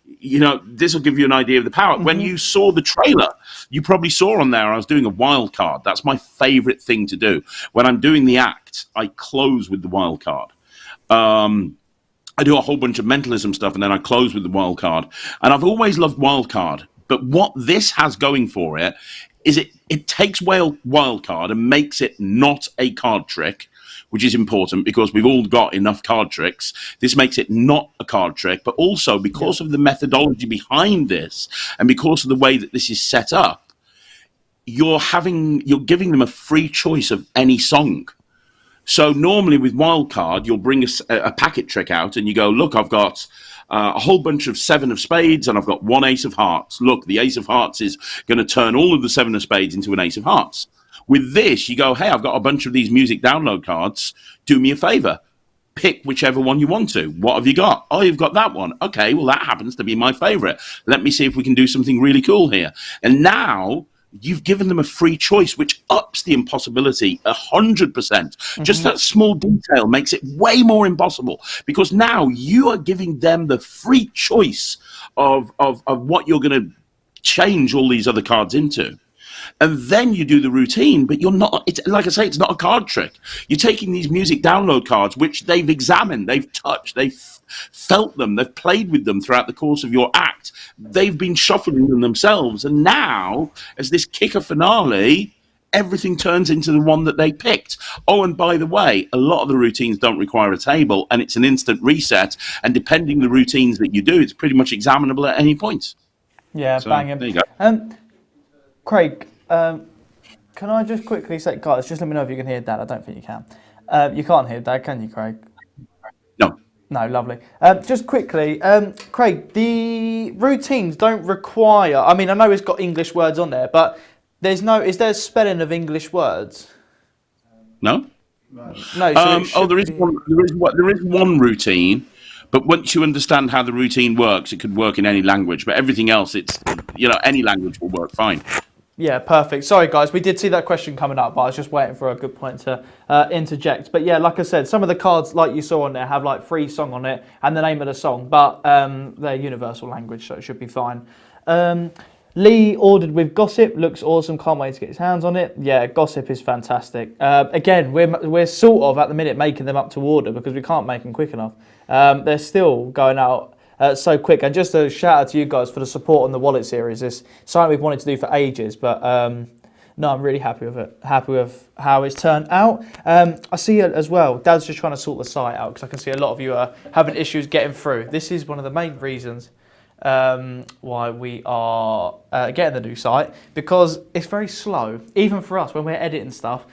this will give you an idea of the power. When you saw the trailer, you probably saw on there I was doing a wild card. That's my favorite thing to do. When I'm doing the act, I close with the wild card. I do a whole bunch of mentalism stuff, and then I close with the wild card. And I've always loved wild card. But what this has going for it is it takes wild card and makes it not a card trick, which is important because we've all got enough card tricks. This makes it not a card trick, but also because of the methodology behind this and because of the way that this is set up, you're giving them a free choice of any song. So normally with wildcard, you'll bring a packet trick out and you go, look, I've got a whole bunch of 7 of spades and I've got 1 ace of hearts. Look, the ace of hearts is going to turn all of the 7 of spades into an ace of hearts. With this, you go, hey, I've got a bunch of these music download cards. Do me a favor. Pick whichever one you want to. What have you got? Oh, you've got that one. Okay, well, that happens to be my favorite. Let me see if we can do something really cool here. And now you've given them a free choice, which ups the impossibility 100%. Just that small detail makes it way more impossible because now you are giving them the free choice of what you're going to change all these other cards into. And then you do the routine, but you're not, like I say, it's not a card trick. You're taking these music download cards, which they've examined, they've touched, they've felt them, they've played with them throughout the course of your act. They've been shuffling them themselves. And now, as this kicker finale, everything turns into the one that they picked. Oh, and by the way, a lot of the routines don't require a table, and it's an instant reset. And depending on the routines that you do, it's pretty much examinable at any point. Yeah, So, banging. there you go. Craig, can I just quickly say, guys, just let me know if you can hear Dad. I don't think you can. You can't hear Dad, can you, Craig? No. No, lovely. Just quickly, Craig, the routines don't require, I mean, I know it's got English words on there, but is there spelling of English words? No? No. So there is one routine, but once you understand how the routine works, it could work in any language. But everything else, any language will work fine. Yeah, perfect. Sorry, guys, we did see that question coming up, but I was just waiting for a good point to interject. But yeah, like I said, some of the cards, like you saw on there, have like free song on it and the name of the song, but they're universal language, so it should be fine. Lee ordered with Gossip, looks awesome, can't wait to get his hands on it. Yeah, Gossip is fantastic. Again, we're sort of at the minute making them up to order because we can't make them quick enough. They're still going out so quick. And just a shout out to you guys for the support on the wallet series. It's something we've wanted to do for ages, but no, I'm really happy with it. Happy with how it's turned out. I see it as well. Dad's just trying to sort the site out because I can see a lot of you are having issues getting through. This is one of the main reasons why we are getting the new site, because it's very slow, even for us when we're editing stuff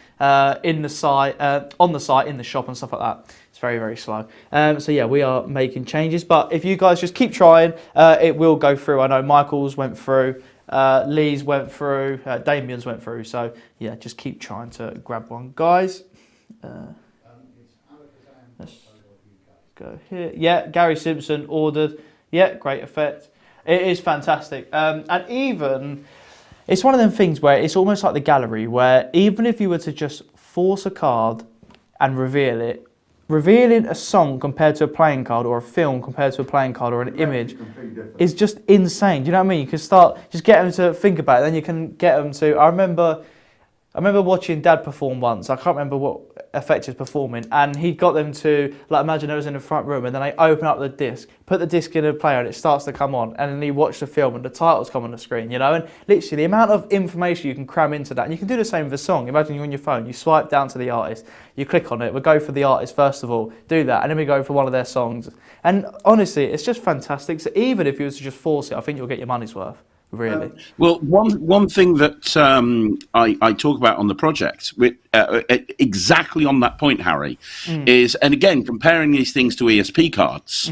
in the site, on the site, in the shop and stuff like that. It's very, very slow. So yeah, we are making changes, but if you guys just keep trying, it will go through. I know Michael's went through, Lee's went through, Damien's went through, so yeah, just keep trying to grab one, guys. Let's go here. Yeah, Gary Simpson ordered. Yeah, great effect. It is fantastic. And even, it's one of them things where it's almost like the gallery, where even if you were to just force a card and reveal it, revealing a song compared to a playing card, or a film compared to a playing card, or an image is just insane. Do you know what I mean? You can start, just get them to think about it, then you can get them to, I remember watching Dad perform once. I can't remember what effect he was performing, and he got them to, like, imagine they was in the front room, and then they open up the disc, put the disc in a player, and it starts to come on, and then you watch the film, and the titles come on the screen, you know. And literally, the amount of information you can cram into that, and you can do the same with a song. Imagine you're on your phone, you swipe down to the artist, you click on it, we go for the artist first of all, do that, and then we go for one of their songs. And honestly, it's just fantastic. So even if you was to just force it, I think you'll get your money's worth. Really? Well, one thing that I talk about on the project, exactly on that point, Harry, is, and again, comparing these things to ESP cards,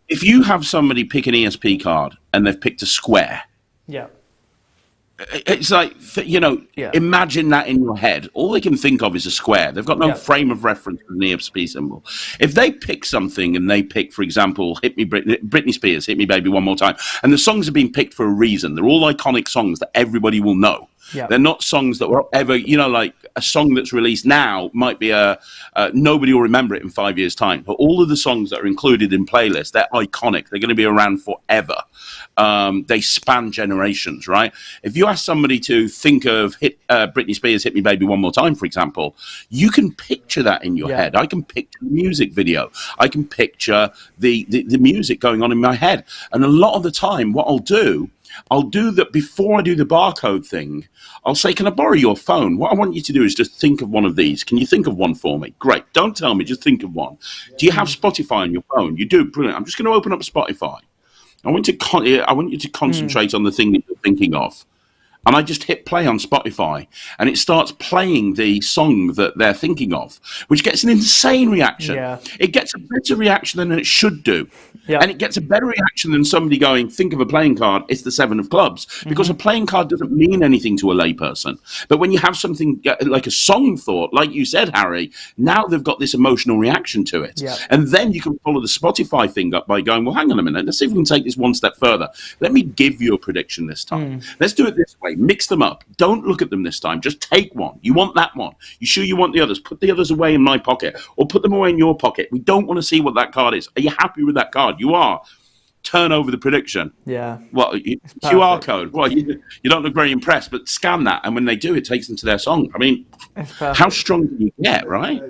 if you have somebody pick an ESP card and they've picked a square, yeah, it's like, imagine that in your head. All they can think of is a square. They've got no frame of reference for an ESP symbol. If they pick something and they pick, for example, Hit Me Britney Spears, Hit Me Baby One More Time, and the songs have been picked for a reason. They're all iconic songs that everybody will know. Yeah. They're not songs that were ever, you know, like a song that's released now might be nobody will remember it in 5 years' time. But all of the songs that are included in playlists, they're iconic. They're going to be around forever. They span generations, right? If you ask somebody to think of Britney Spears' Hit Me Baby One More Time, for example, you can picture that in your head. I can picture the music video. I can picture the music going on in my head. And a lot of the time, what I'll do that before I do the barcode thing. I'll say, can I borrow your phone? What I want you to do is just think of one of these. Can you think of one for me? Great. Don't tell me, just think of one. Do you have Spotify on your phone? You do. Brilliant. I'm just going to open up Spotify. I want you to concentrate on the thing that you're thinking of. And I just hit play on Spotify, and it starts playing the song that they're thinking of, which gets an insane reaction. Yeah. It gets a better reaction than it should do. Yeah. And it gets a better reaction than somebody going, think of a playing card, it's the 7 of clubs. Because a playing card doesn't mean anything to a layperson. But when you have something like a song thought, like you said, Harry, now they've got this emotional reaction to it. Yeah. And then you can follow the Spotify thing up by going, well, hang on a minute, let's see if we can take this one step further. Let me give you a prediction this time. Let's do it this way. Mix them up. Don't look at them this time. Just take one. You want that one. You sure you want the others? Put the others away in my pocket, or put them away in your pocket. We don't want to see what that card is. Are you happy with that card? You are. Turn over the prediction. Yeah. Well, QR code. Well, you don't look very impressed, but scan that, and when they do, it takes them to their song. I mean, how strong can you get, right?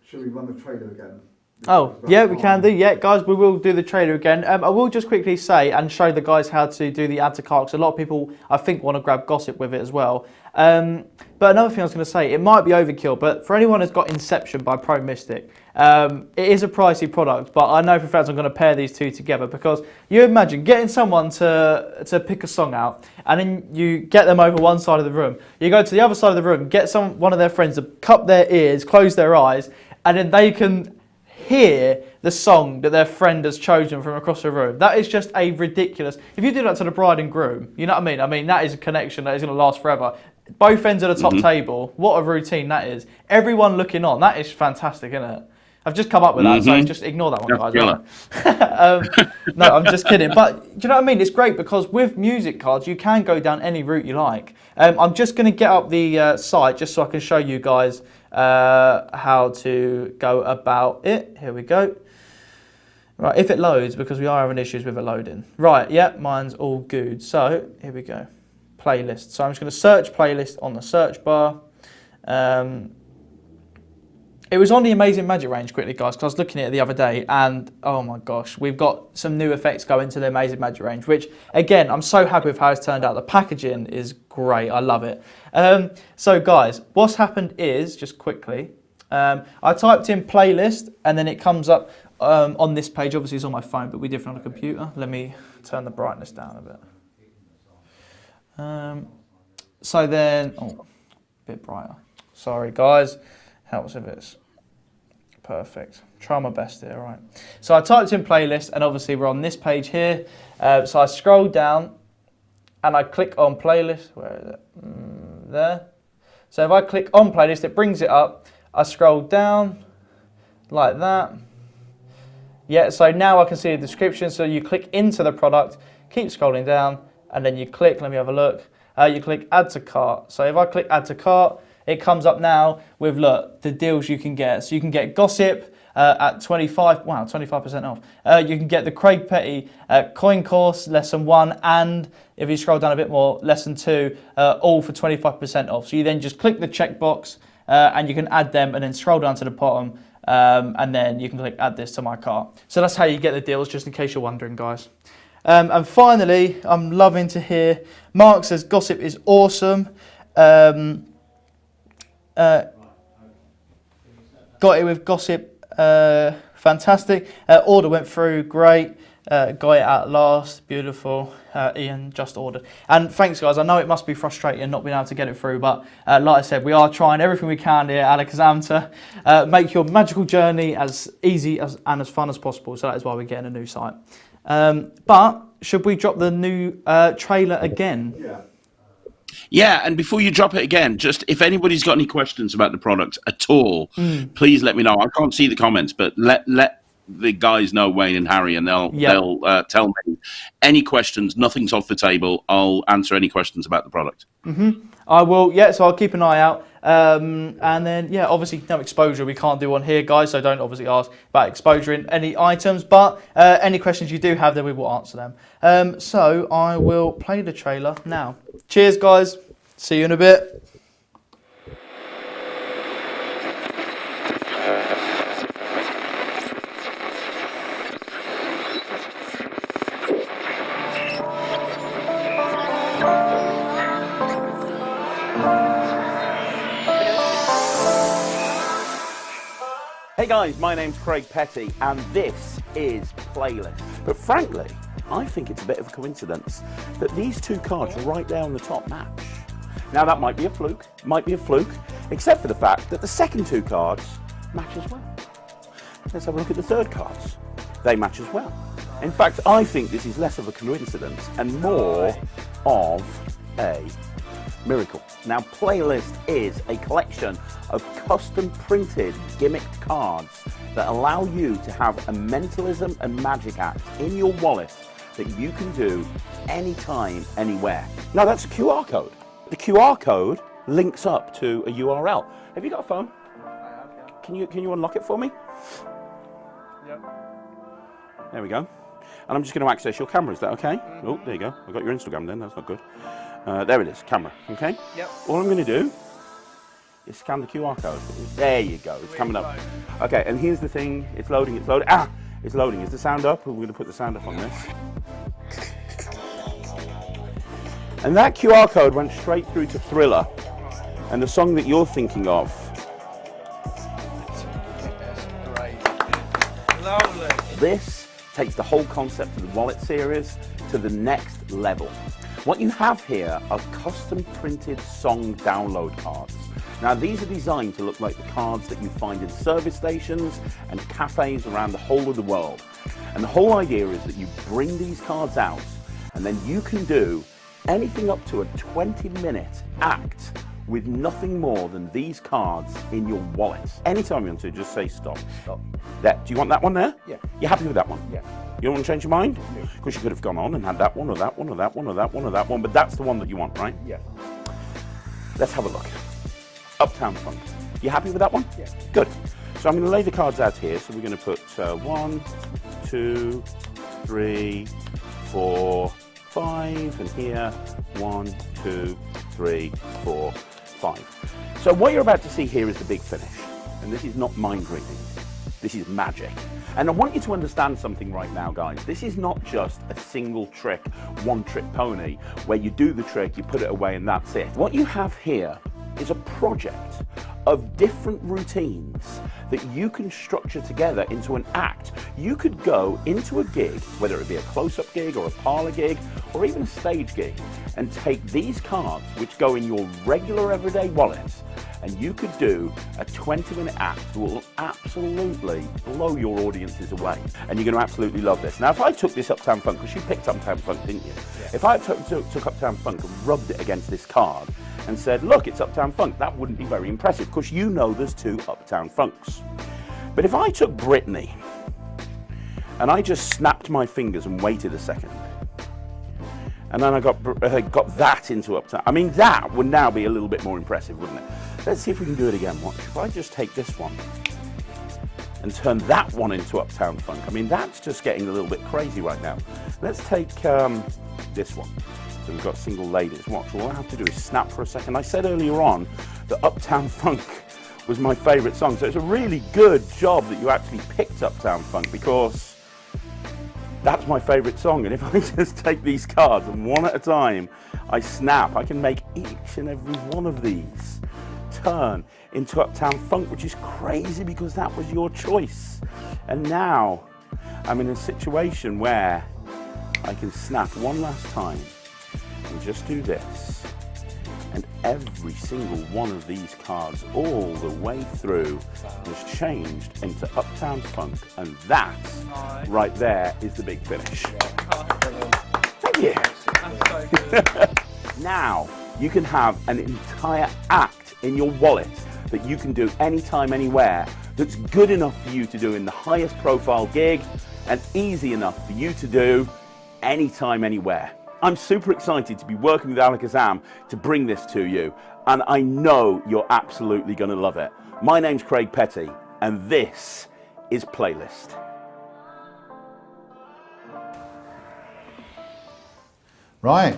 Should we run the trailer again? Oh, yeah, we can do. Yeah, guys, we will do the trailer again. I will just quickly say and show the guys how to do the add to cart, because a lot of people, I think, want to grab Gossip with it as well. But another thing I was going to say, it might be overkill, but for anyone who's got Inception by Pro Mystic, it is a pricey product, but I know for fact I'm going to pair these two together, because you imagine getting someone to pick a song out, and then you get them over one side of the room. You go to the other side of the room, get one of their friends to cup their ears, close their eyes, and then they can hear the song that their friend has chosen from across the room. That is just a ridiculous. If you do that to the bride and groom, you know what I mean? I mean, that is a connection that is going to last forever. Both ends of the top table. What a routine that is. Everyone looking on. That is fantastic, isn't it? I've just come up with that, so just ignore that one, guys. No, I'm just kidding. But do you know what I mean? It's great because with music cards, you can go down any route you like. I'm just going to get up the site just so I can show you guys how to go about it. Here we go. Right, if it loads, because we are having issues with it loading. Right, yeah, mine's all good. So here we go. Playlist. So I'm just going to search playlist on the search bar. It was on the Amazing Magic range quickly, guys, because I was looking at it the other day, and oh my gosh, we've got some new effects going to the Amazing Magic range, which, again, I'm so happy with how it's turned out. The packaging is great. I love it. So, guys, what's happened is, just quickly, I typed in playlist, and then it comes up on this page. Obviously, it's on my phone, but we did it on a computer. Let me turn the brightness down a bit. So then, oh, a bit brighter. Sorry, guys. Helps if it's perfect. Try my best here, right? So I typed in playlist, and obviously we're on this page here. So I scroll down, and I click on playlist. Where is it? There. So if I click on playlist, it brings it up. I scroll down like that. Yeah, so now I can see the description. So you click into the product, keep scrolling down, and then you click, let me have a look. You click add to cart. So if I click add to cart, it comes up now with, look, the deals you can get. So you can get Gossip at 25% off. You can get the Craig Petty coin course, lesson 1, and if you scroll down a bit more, lesson 2, all for 25% off. So you then just click the checkbox and you can add them, and then scroll down to the bottom, and then you can click add this to my cart. So that's how you get the deals, just in case you're wondering, guys. And finally, I'm loving to hear Mark says Gossip is awesome. Got it with Gossip, fantastic. Order went through, great. Got it at last, beautiful. Ian just ordered. And thanks, guys. I know it must be frustrating not being able to get it through, but like I said, we are trying everything we can here at AlakazamM to make your magical journey as easy and as fun as possible. So that is why we're getting a new site. But should we drop the new trailer again? Yeah. Yeah, and before you drop it again, just if anybody's got any questions about the product at all, please let me know. I can't see the comments, but let the guys know Wayne and Harry, and they'll tell me any questions. Nothing's off the table. I'll answer any questions about the product. I will, so I'll keep an eye out. And then, obviously no exposure we can't do on here, guys, so don't obviously ask about exposure in any items, but any questions you do have, then we will answer them. So I will play the trailer now. Cheers, guys. See you in a bit. Hey guys, my name's Craig Petty and this is Playlist. But frankly, I think it's a bit of a coincidence that these two cards right there on the top match. Now that might be a fluke, except for the fact that the second two cards match as well. Let's have a look at the third cards. They match as well. In fact, I think this is less of a coincidence and more of a miracle. Now, Playlist is a collection of custom printed gimmick cards that allow you to have a mentalism and magic act in your wallet that you can do anytime, anywhere. Now, that's a QR code. The QR code links up to a URL. Have you got a phone? I have, yeah. Can you unlock it for me? Yep. There we go. And I'm just going to access your camera. Is that okay? Oh, there you go. I've got your Instagram then. That's not good. There it is, camera, okay? Yep. All I'm going to do is scan the QR code. There you go, it's coming up. Okay, and here's the thing, it's loading. It's loading. Is the sound up? We're going to put the sound up on this. And that QR code went straight through to Thriller. And the song that you're thinking of. Great. Lovely. This takes the whole concept of the Wallet series to the next level. What you have here are custom printed song download cards. Now these are designed to look like the cards that you find in service stations and cafes around the whole of the world. And the whole idea is that you bring these cards out and then you can do anything up to a 20-minute act with nothing more than these cards in your wallet. Anytime you want to, just say stop. Stop. There. Do you want that one there? Yeah. You happy with that one? Yeah. You don't want to change your mind? No. Because you could have gone on and had that one or that one or that one or that one or that one, but that's the one that you want, right? Yeah. Let's have a look. Uptown Funk. You happy with that one? Yeah. Good. So I'm going to lay the cards out here. So we're going to put 1, 2, 3, 4, 5, and here 1, 2, 3, 4, 5. So what you're about to see here is the big finish, and this is not mind reading. This is magic. And I want you to understand something right now, guys. This is not just a single trick, one trick pony, where you do the trick, you put it away, and that's it. What you have here is a project of different routines that you can structure together into an act. You could go into a gig, whether it be a close-up gig or a parlor gig or even a stage gig, and take these cards which go in your regular everyday wallet, and you could do a 20-minute act that will absolutely blow your audiences away. And you're going to absolutely love this. Now, if I took this Uptown Funk, because you picked Uptown Funk, didn't you? Yeah. If I took Uptown Funk and rubbed it against this card and said, look, it's Uptown Funk, that wouldn't be very impressive, because you know there's two Uptown Funks. But if I took Britney and I just snapped my fingers and waited a second, and then I got that into Uptown, I mean, that would now be a little bit more impressive, wouldn't it? Let's see if we can do it again. Watch. If I just take this one and turn that one into Uptown Funk, I mean, that's just getting a little bit crazy right now. Let's take this one. So we've got single ladies. Watch. All I have to do is snap for a second. I said earlier on that Uptown Funk was my favourite song, so it's a really good job that you actually picked Uptown Funk, because that's my favourite song. And if I just take these cards and one at a time I snap, I can make each and every one of these turn into Uptown Funk, which is crazy because that was your choice. And now I'm in a situation where I can snap one last time and just do this, and every single one of these cards all the way through was changed into Uptown Funk, and that right there is the big finish. Thank you. That's so good. Now you can have an entire act in your wallet that you can do anytime, anywhere, that's good enough for you to do in the highest profile gig and easy enough for you to do anytime, anywhere. I'm super excited to be working with AlakazamMagicUK to bring this to you, and I know you're absolutely going to love it. My name's Craig Petty, and this is Playlist. Right,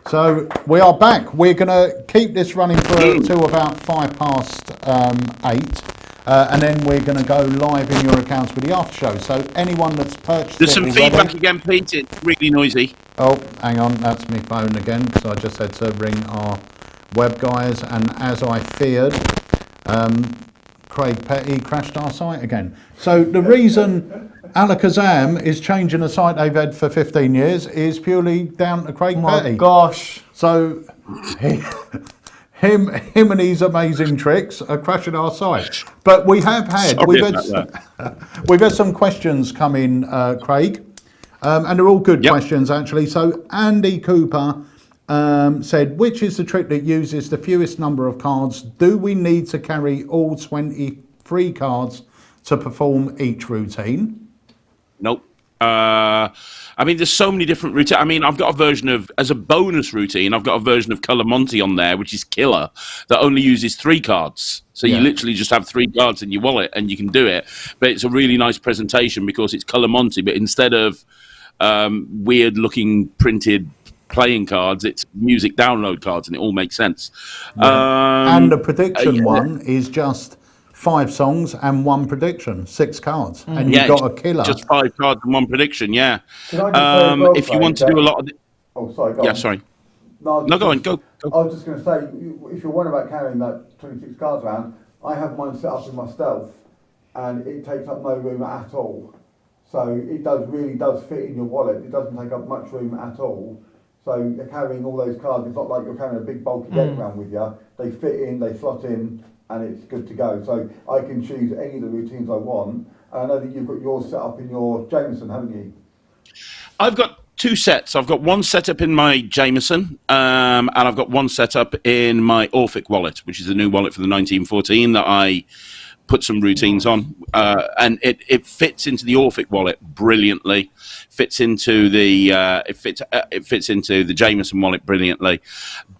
so we are back. We're going to keep this running to about 8:05, and then we're going to go live in your accounts with the after show. So anyone that's purchased There's it some already, feedback again, Pete. It's really noisy. Oh, hang on, that's my phone again, because I just had to ring our web guys, and as I feared, Craig Petty crashed our site again. So the reason AlakazamMagicUK is changing a site they've had for 15 years is purely down to Craig Petty. Oh my gosh. So him and his amazing tricks are crashing our site. But we have had, we've had some questions come in, Craig, and they're all good questions actually. So Andy Cooper said, which is the trick that uses the fewest number of cards? Do we need to carry all 23 cards to perform each routine? Nope. I mean, there's so many different routines. I mean, I've got a version of, as a bonus routine, I've got a version of Color Monty on there, which is killer, that only uses 3 cards. So you literally just have 3 cards in your wallet and you can do it. But it's a really nice presentation because it's Color Monty, but instead of weird looking printed playing cards, it's music download cards, and it all makes sense. And the prediction one is just 5 songs and 1 prediction, 6 cards, and you've got a killer. Just 5 cards and 1 prediction. Yeah. If you want to do a lot of sorry. No, go on. Go. I was just going to say, if you're worried about carrying that 26 cards around, I have mine set up in my stealth, and it takes up no room at all. So it really does fit in your wallet. It doesn't take up much room at all. So you're carrying all those cards. It's not like you're carrying a big bulky deck around with you. They fit in, they slot in, and it's good to go. So I can choose any of the routines I want. And I know that you've got yours set up in your Jameson, haven't you? I've got 2 sets. I've got one set up in my Jameson, and I've got one set up in my Orphic wallet, which is the new wallet for the 1914 that I put some routines on, and it fits into the Orphic wallet brilliantly. Fits into the it fits into the Jameson wallet brilliantly.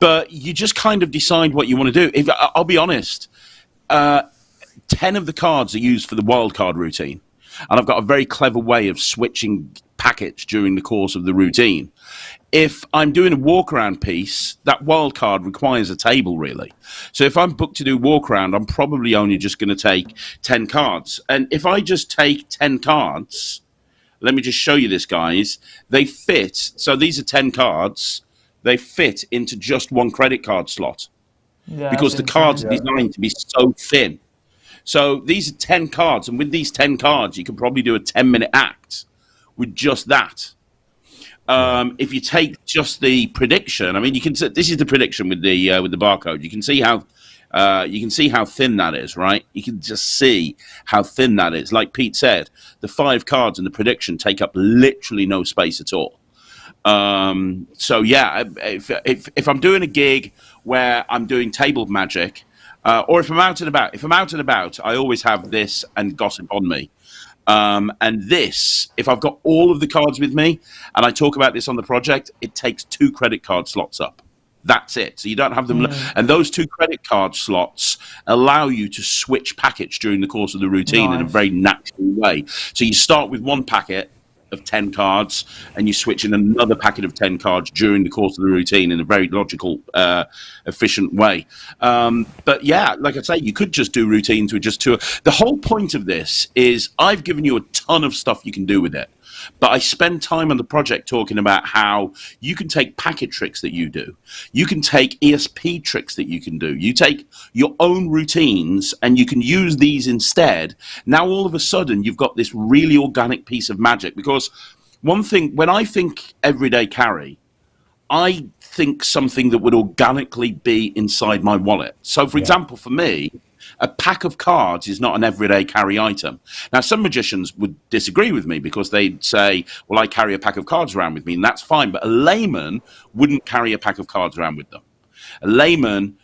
But you just kind of decide what you want to do. I'll be honest, 10 of the cards are used for the wildcard routine, and I've got a very clever way of switching packets during the course of the routine. If I'm doing a walk-around piece, that wild card requires a table, really. So if I'm booked to do walk-around, I'm probably only just going to take 10 cards. And if I just take 10 cards, let me just show you this, guys. They fit, so these are 10 cards, they fit into just 1 credit card slot. Yeah, because the cards are designed to be so thin. So these are 10 cards, and with these 10 cards, you can probably do a 10-minute act with just that. If you take just the prediction, I mean, you can. This is the prediction with the barcode. You can see how thin that is, right? You can just see how thin that is. Like Pete said, the 5 cards in the prediction take up literally no space at all. So yeah, if I'm doing a gig where I'm doing table magic, or if I'm out and about, I always have this and Gossip on me. And this, if I've got all of the cards with me, and I talk about this on the project, it takes 2 credit card slots up. That's it. So you don't have them. And those 2 credit card slots allow you to switch packets during the course of the routine in a very natural way. So you start with 1 packet of 10 cards, and you switch in another packet of 10 cards during the course of the routine in a very logical, efficient way. But yeah, like I say, you could just do routines with just 2. The whole point of this is I've given you a ton of stuff you can do with it. But I spend time on the project talking about how you can take packet tricks that you do. You can take ESP tricks that you can do. You take your own routines and you can use these instead. Now, all of a sudden, you've got this really organic piece of magic. Because one thing, when I think everyday carry, I think something that would organically be inside my wallet. So, for example, for me, a pack of cards is not an everyday carry item. Now, some magicians would disagree with me because they'd say, well, I carry a pack of cards around with me, and that's fine. But a layman wouldn't carry a pack of cards around with them. A layman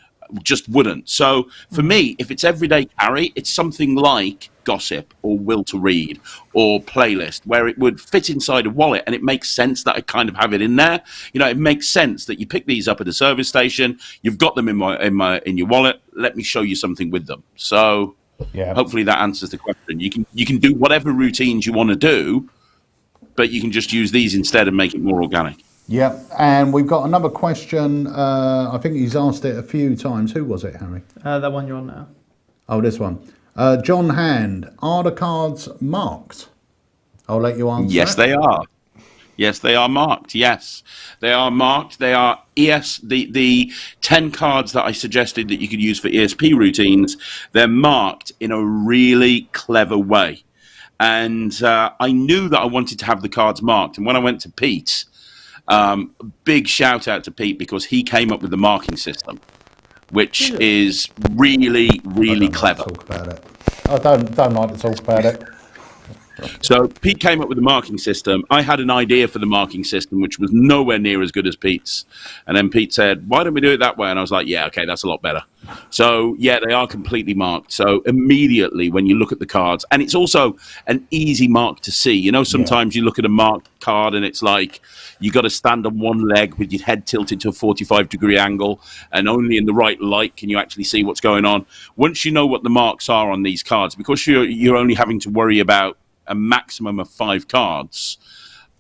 just wouldn't. So for me, if it's everyday carry, it's something like Gossip or Will to Read or Playlist, where it would fit inside a wallet, and it makes sense that I kind of have it in there. You know, it makes sense that you pick these up at a service station, you've got them in your wallet. Let me show you something with them. So hopefully that answers the question. You can do whatever routines you want to do, but you can just use these instead and make it more organic. Yeah, and we've got another question. I think he's asked it a few times. Who was it, Harry? The one you're on now. Oh, this one. John Hand, are the cards marked? I'll let you answer. Yes, they are. Yes, they are marked. Yes, they are marked. They are the 10 cards that I suggested that you could use for ESP routines. They're marked in a really clever way. And I knew that I wanted to have the cards marked. And when I went to Pete, big shout out to Pete, because he came up with the marking system, which is really, really clever. Talk about it. I don't like to talk about it. So Pete came up with the marking system. I had an idea for the marking system, which was nowhere near as good as Pete's. And then Pete said, why don't we do it that way? And I was like, yeah, okay, that's a lot better. So, yeah, they are completely marked. So immediately when you look at the cards, and it's also an easy mark to see. You know, sometimes you look at a marked card and it's like you got to stand on one leg with your head tilted to a 45-degree angle, and only in the right light can you actually see what's going on. Once you know what the marks are on these cards, because you're only having to worry about a maximum of 5 cards,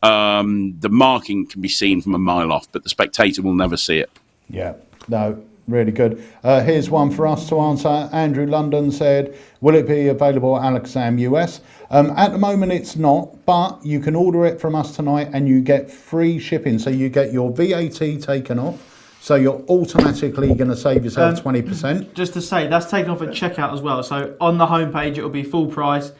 the marking can be seen from a mile off, but the spectator will never see it. Yeah, no, really good. Here's one for us to answer. Andrew London said, will it be available at AlakazamMagicUK US? At the moment it's not, but you can order it from us tonight and you get free shipping. So you get your VAT taken off. So you're automatically going to save yourself 20%. Just to say, that's taken off at checkout as well. So on the homepage, it will be full price,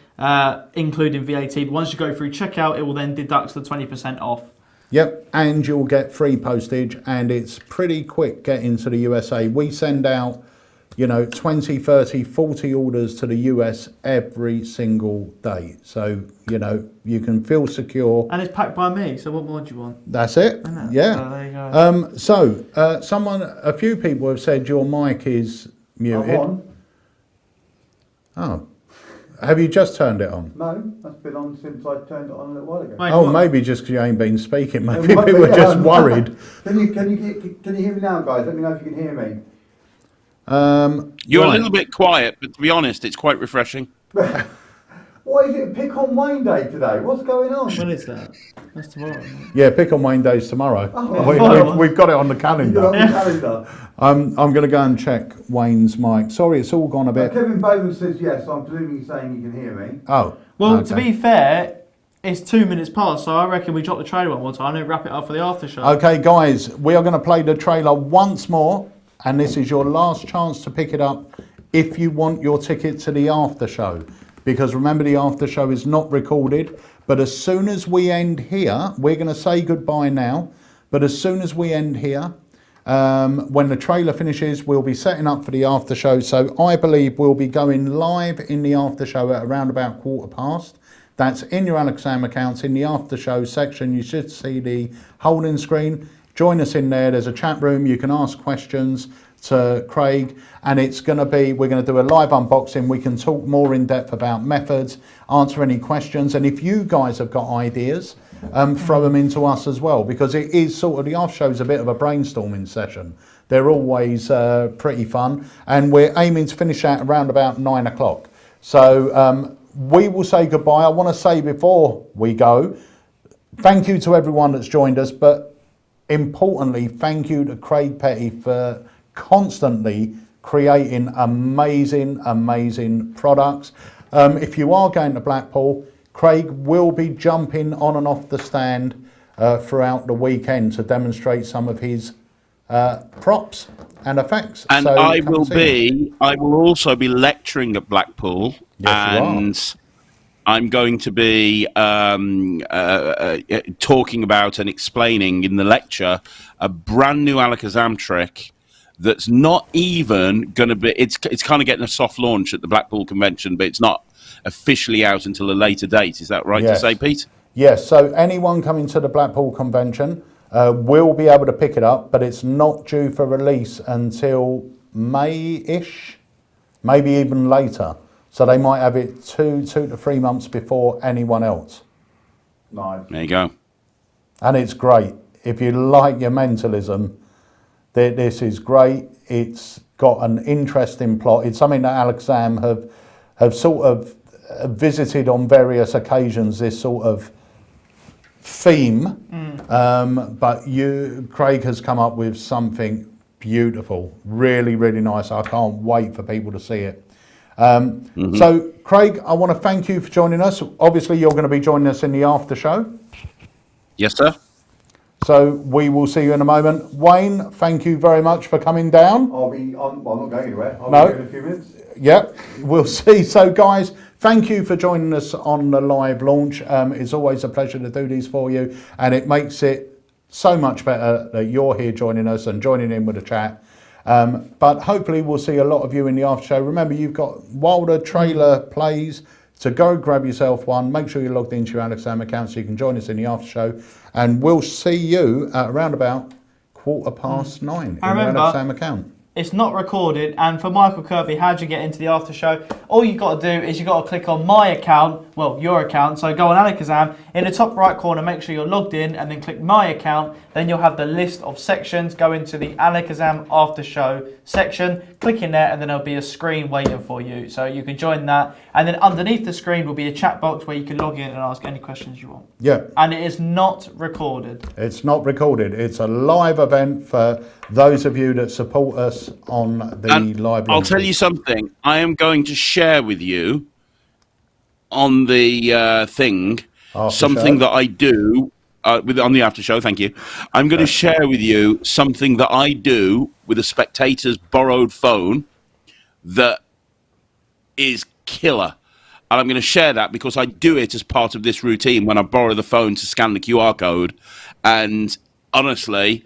including VAT. But once you go through checkout, it will then deduct the 20% off. Yep, and you'll get free postage, and it's pretty quick getting to the USA. We send out, 20, 30, 40 orders to the US every single day. So, you can feel secure. And it's packed by me, so what more do you want? That's it, yeah. So there you go. A few people have said your mic is muted. I'm on. Oh. Have you just turned it on? No, that's been on since I turned it on a little while ago. Mate, Maybe just because you ain't been speaking. Maybe people are just worried. Can you hear me now, guys? Let me know if you can hear me. You're a little bit quiet, but to be honest, it's quite refreshing. What is it? Pick on Wayne Day today? What's going on? When is that? That's tomorrow. Yeah, Pick on Wayne Day's tomorrow. We've got it on the calendar. I'm going to go and check Wayne's mic. Sorry, it's all gone a bit. Kevin Bowman says yes. I'm presuming he's saying you can hear me. Oh. Well, okay. to be fair, it's 2 minutes past, so I reckon we drop the trailer one more time and wrap it up for the after show. Okay, guys, we are going to play the trailer once more, and this is your last chance to pick it up if you want your ticket to the after show. Because remember, the after show is not recorded. But as soon as we end here, we're going to say goodbye now. But as soon as we end here, when the trailer finishes, we'll be setting up for the after show. So I believe we'll be going live in the after show at around about 1:15. That's in your Alakazam accounts. In the after show section, you should see the holding screen. Join us in there. There's a chat room. You can ask questions to Craig, and we're going to do a live unboxing. We can talk more in depth about methods, answer any questions, and if you guys have got ideas, throw them into us as well, because it is sort of, the after show is a bit of a brainstorming session. They're always pretty fun, and we're aiming to finish at around about 9 o'clock. So we will say goodbye. I want to say before we go, thank you to everyone that's joined us, but importantly, thank you to Craig Petty for constantly creating amazing products. If you are going to Blackpool, Craig will be jumping on and off the stand throughout the weekend to demonstrate some of his props and effects. And so I will also be lecturing at Blackpool. Yes, and I'm going to be talking about and explaining in the lecture a brand new Alakazam trick that's not even going to be, it's kind of getting a soft launch at the Blackpool convention, but it's not officially out until a later date. Is that right to say, Pete? Yes, so anyone coming to the Blackpool convention will be able to pick it up, but it's not due for release until May-ish, maybe even later. So they might have it 2 to 3 months before anyone else. Nice. There you go. And it's great. If you like your mentalism, this is great. It's got an interesting plot. It's something that Alakazam have sort of visited on various occasions, this sort of theme. But Craig has come up with something beautiful, really, really nice. I can't wait for people to see it. So, Craig, I want to thank you for joining us. Obviously, you're going to be joining us in the after show. Yes, sir. So we will see you in a moment. Wayne, thank you very much for coming down. I'll be on. Well, I'm not going anywhere. I'll No. be here in a few minutes. Yep, we'll see. So, guys, thank you for joining us on the live launch. It's always a pleasure to do these for you, and it makes it so much better that you're here joining us and joining in with the chat. But hopefully we'll see a lot of you in the after show. Remember, you've got Wilder trailer plays, so go grab yourself one. Make sure you're logged into your AlakazamM account so you can join us in the after show. And we'll see you at around about 9:15 in your AlakazamM account. It's not recorded, and for Michael Kirby, how do you get into the after show? All you've got to do is you've got to click on my account, well, your account, so go on Alakazam, in the top right corner, make sure you're logged in, and then click my account, then you'll have the list of sections, go into the Alakazam after show section, click in there, and then there'll be a screen waiting for you, so you can join that, and then underneath the screen will be a chat box where you can log in and ask any questions you want. Yeah. And it is not recorded. It's not recorded. It's a live event for those of you that support us on the And live. I'll tell you something. I am going to share with you on the thing After something show. that I do on the after show. Thank you. I'm going to share with you something that I do with a spectator's borrowed phone that is killer. And I'm going to share that because I do it as part of this routine when I borrow the phone to scan the QR code. And honestly,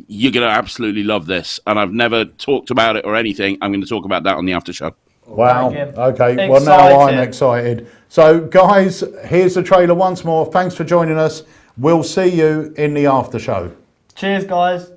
you're going to absolutely love this. And I've never talked about it or anything. I'm going to talk about that on the after show. Wow. Again. Okay. Well, now I'm excited. So, guys, here's the trailer once more. Thanks for joining us. We'll see you in the after show. Cheers, guys.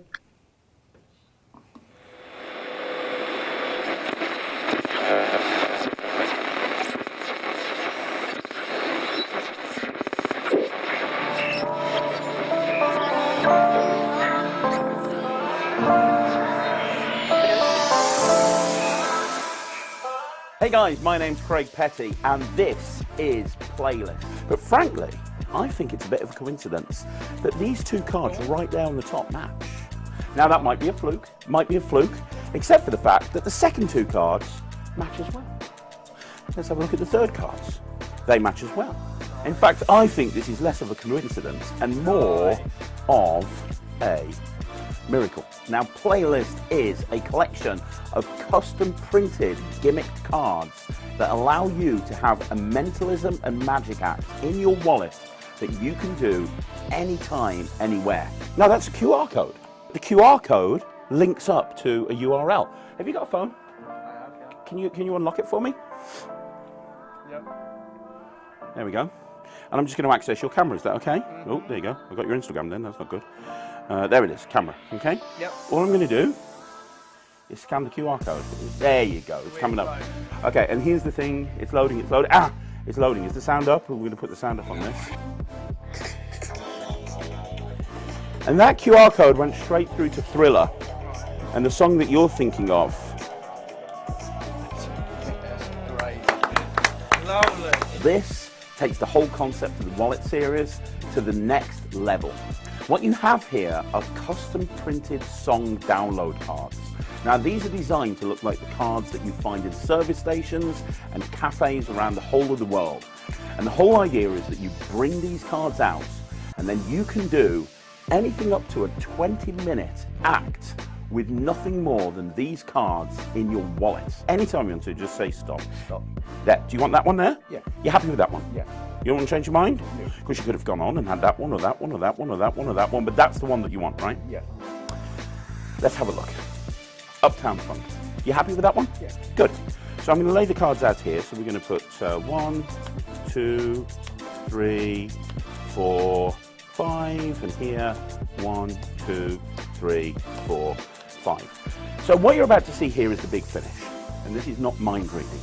Hey guys, my name's Craig Petty and this is Playlist. But frankly, I think it's a bit of a coincidence that these two cards right there on the top match. Now that might be a fluke, except for the fact that the second two cards match as well. Let's have a look at the third cards. They match as well. In fact, I think this is less of a coincidence and more of a miracle. Now, Playlist is a collection of custom printed gimmick cards that allow you to have a mentalism and magic act in your wallet that you can do anytime, anywhere. Now, that's a QR code. The QR code links up to a URL. Have you got a phone? I have, Can yeah. you unlock it for me? Yep. There we go. And I'm just going to access your camera. Is that okay? Oh, there you go. I've got your Instagram then. That's not good. There it is, camera, okay? Yep. All I'm going to do is scan the QR code. There you go, it's coming up. Okay, and here's the thing, it's loading. Ah, it's loading. Is the sound up? We're going to put the sound up on this. And that QR code went straight through to Thriller. And the song that you're thinking of. Great. Lovely. This takes the whole concept of the wallet series to the next level. What you have here are custom printed song download cards. Now these are designed to look like the cards that you find in service stations and cafes around the whole of the world. And the whole idea is that you bring these cards out and then you can do anything up to a 20-minute act with nothing more than these cards in your wallet. Anytime you want to, just say stop. Stop. There. Do you want that one there? Yeah. You happy with that one? Yeah. You don't want to change your mind? No. Because you could have gone on and had that one or that one or that one or that one or that one, but that's the one that you want, right? Yeah. Let's have a look. Uptown Funk. You happy with that one? Yeah. Good. So I'm going to lay the cards out here. So we're going to put 1, 2, 3, 4, 5, and here 1, 2, 3, 4, 5. So what you're about to see here is the big finish. And this is not mind reading.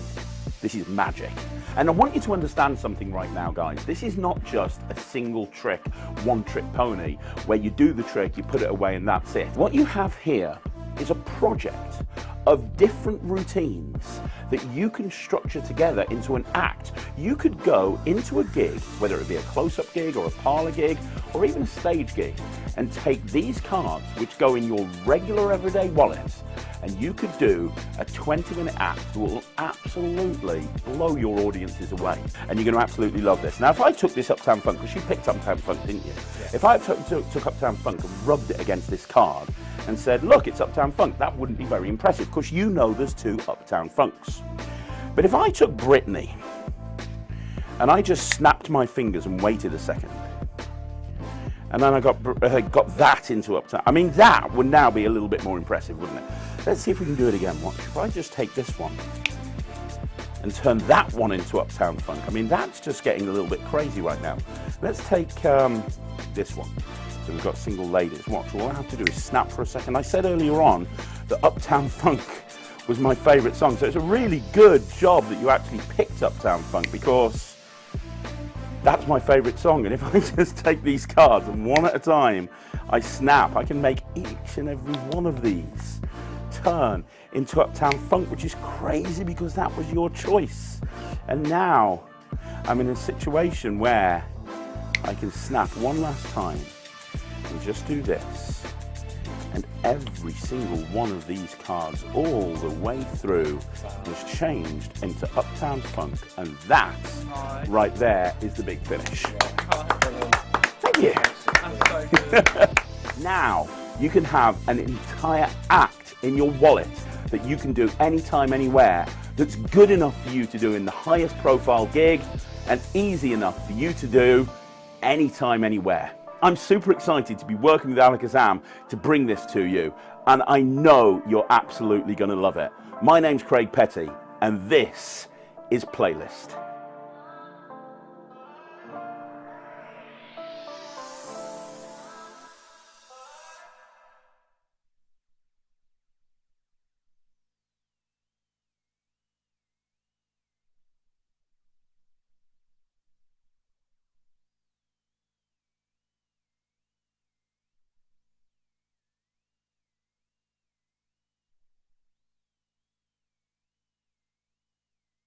This is magic. And I want you to understand something right now, guys. This is not just a single trick, one trick pony, where you do the trick, you put it away and that's it. What you have here is a project of different routines that you can structure together into an act. You could go into a gig, whether it be a close-up gig or a parlor gig or even a stage gig, and take these cards which go in your regular everyday wallet, and you could do a 20-minute act that will absolutely blow your audiences away. And you're going to absolutely love this. Now, if I took this Uptown Funk, because you picked Uptown Funk, didn't you? Yeah. If I took Uptown Funk and rubbed it against this card and said, look, it's Uptown Funk, that wouldn't be very impressive, because you know there's 2 Uptown Funks. But if I took Britney and I just snapped my fingers and waited a second, and then I got that into Uptown, I mean, that would now be a little bit more impressive, wouldn't it? Let's see if we can do it again. Watch. If I just take this one and turn that one into Uptown Funk, I mean, that's just getting a little bit crazy right now. Let's take this one. So we've got single ladies. Watch, all I have to do is snap for a second. I said earlier on that Uptown Funk was my favourite song, so it's a really good job that you actually picked Uptown Funk, because that's my favourite song. And if I just take these cards and one at a time, I snap, I can make each and every one of these turn into Uptown Funk, which is crazy because that was your choice. And now I'm in a situation where I can snap one last time and just do this, and every single one of these cards all the way through was changed into Uptown Funk, and that right there is the big finish. Thank you. That's so good. Now you can have an entire act in your wallet that you can do anytime, anywhere, that's good enough for you to do in the highest profile gig and easy enough for you to do anytime, anywhere. I'm super excited to be working with AlakazamMagicUK to bring this to you, and I know you're absolutely going to love it. My name's Craig Petty, and this is Playlist.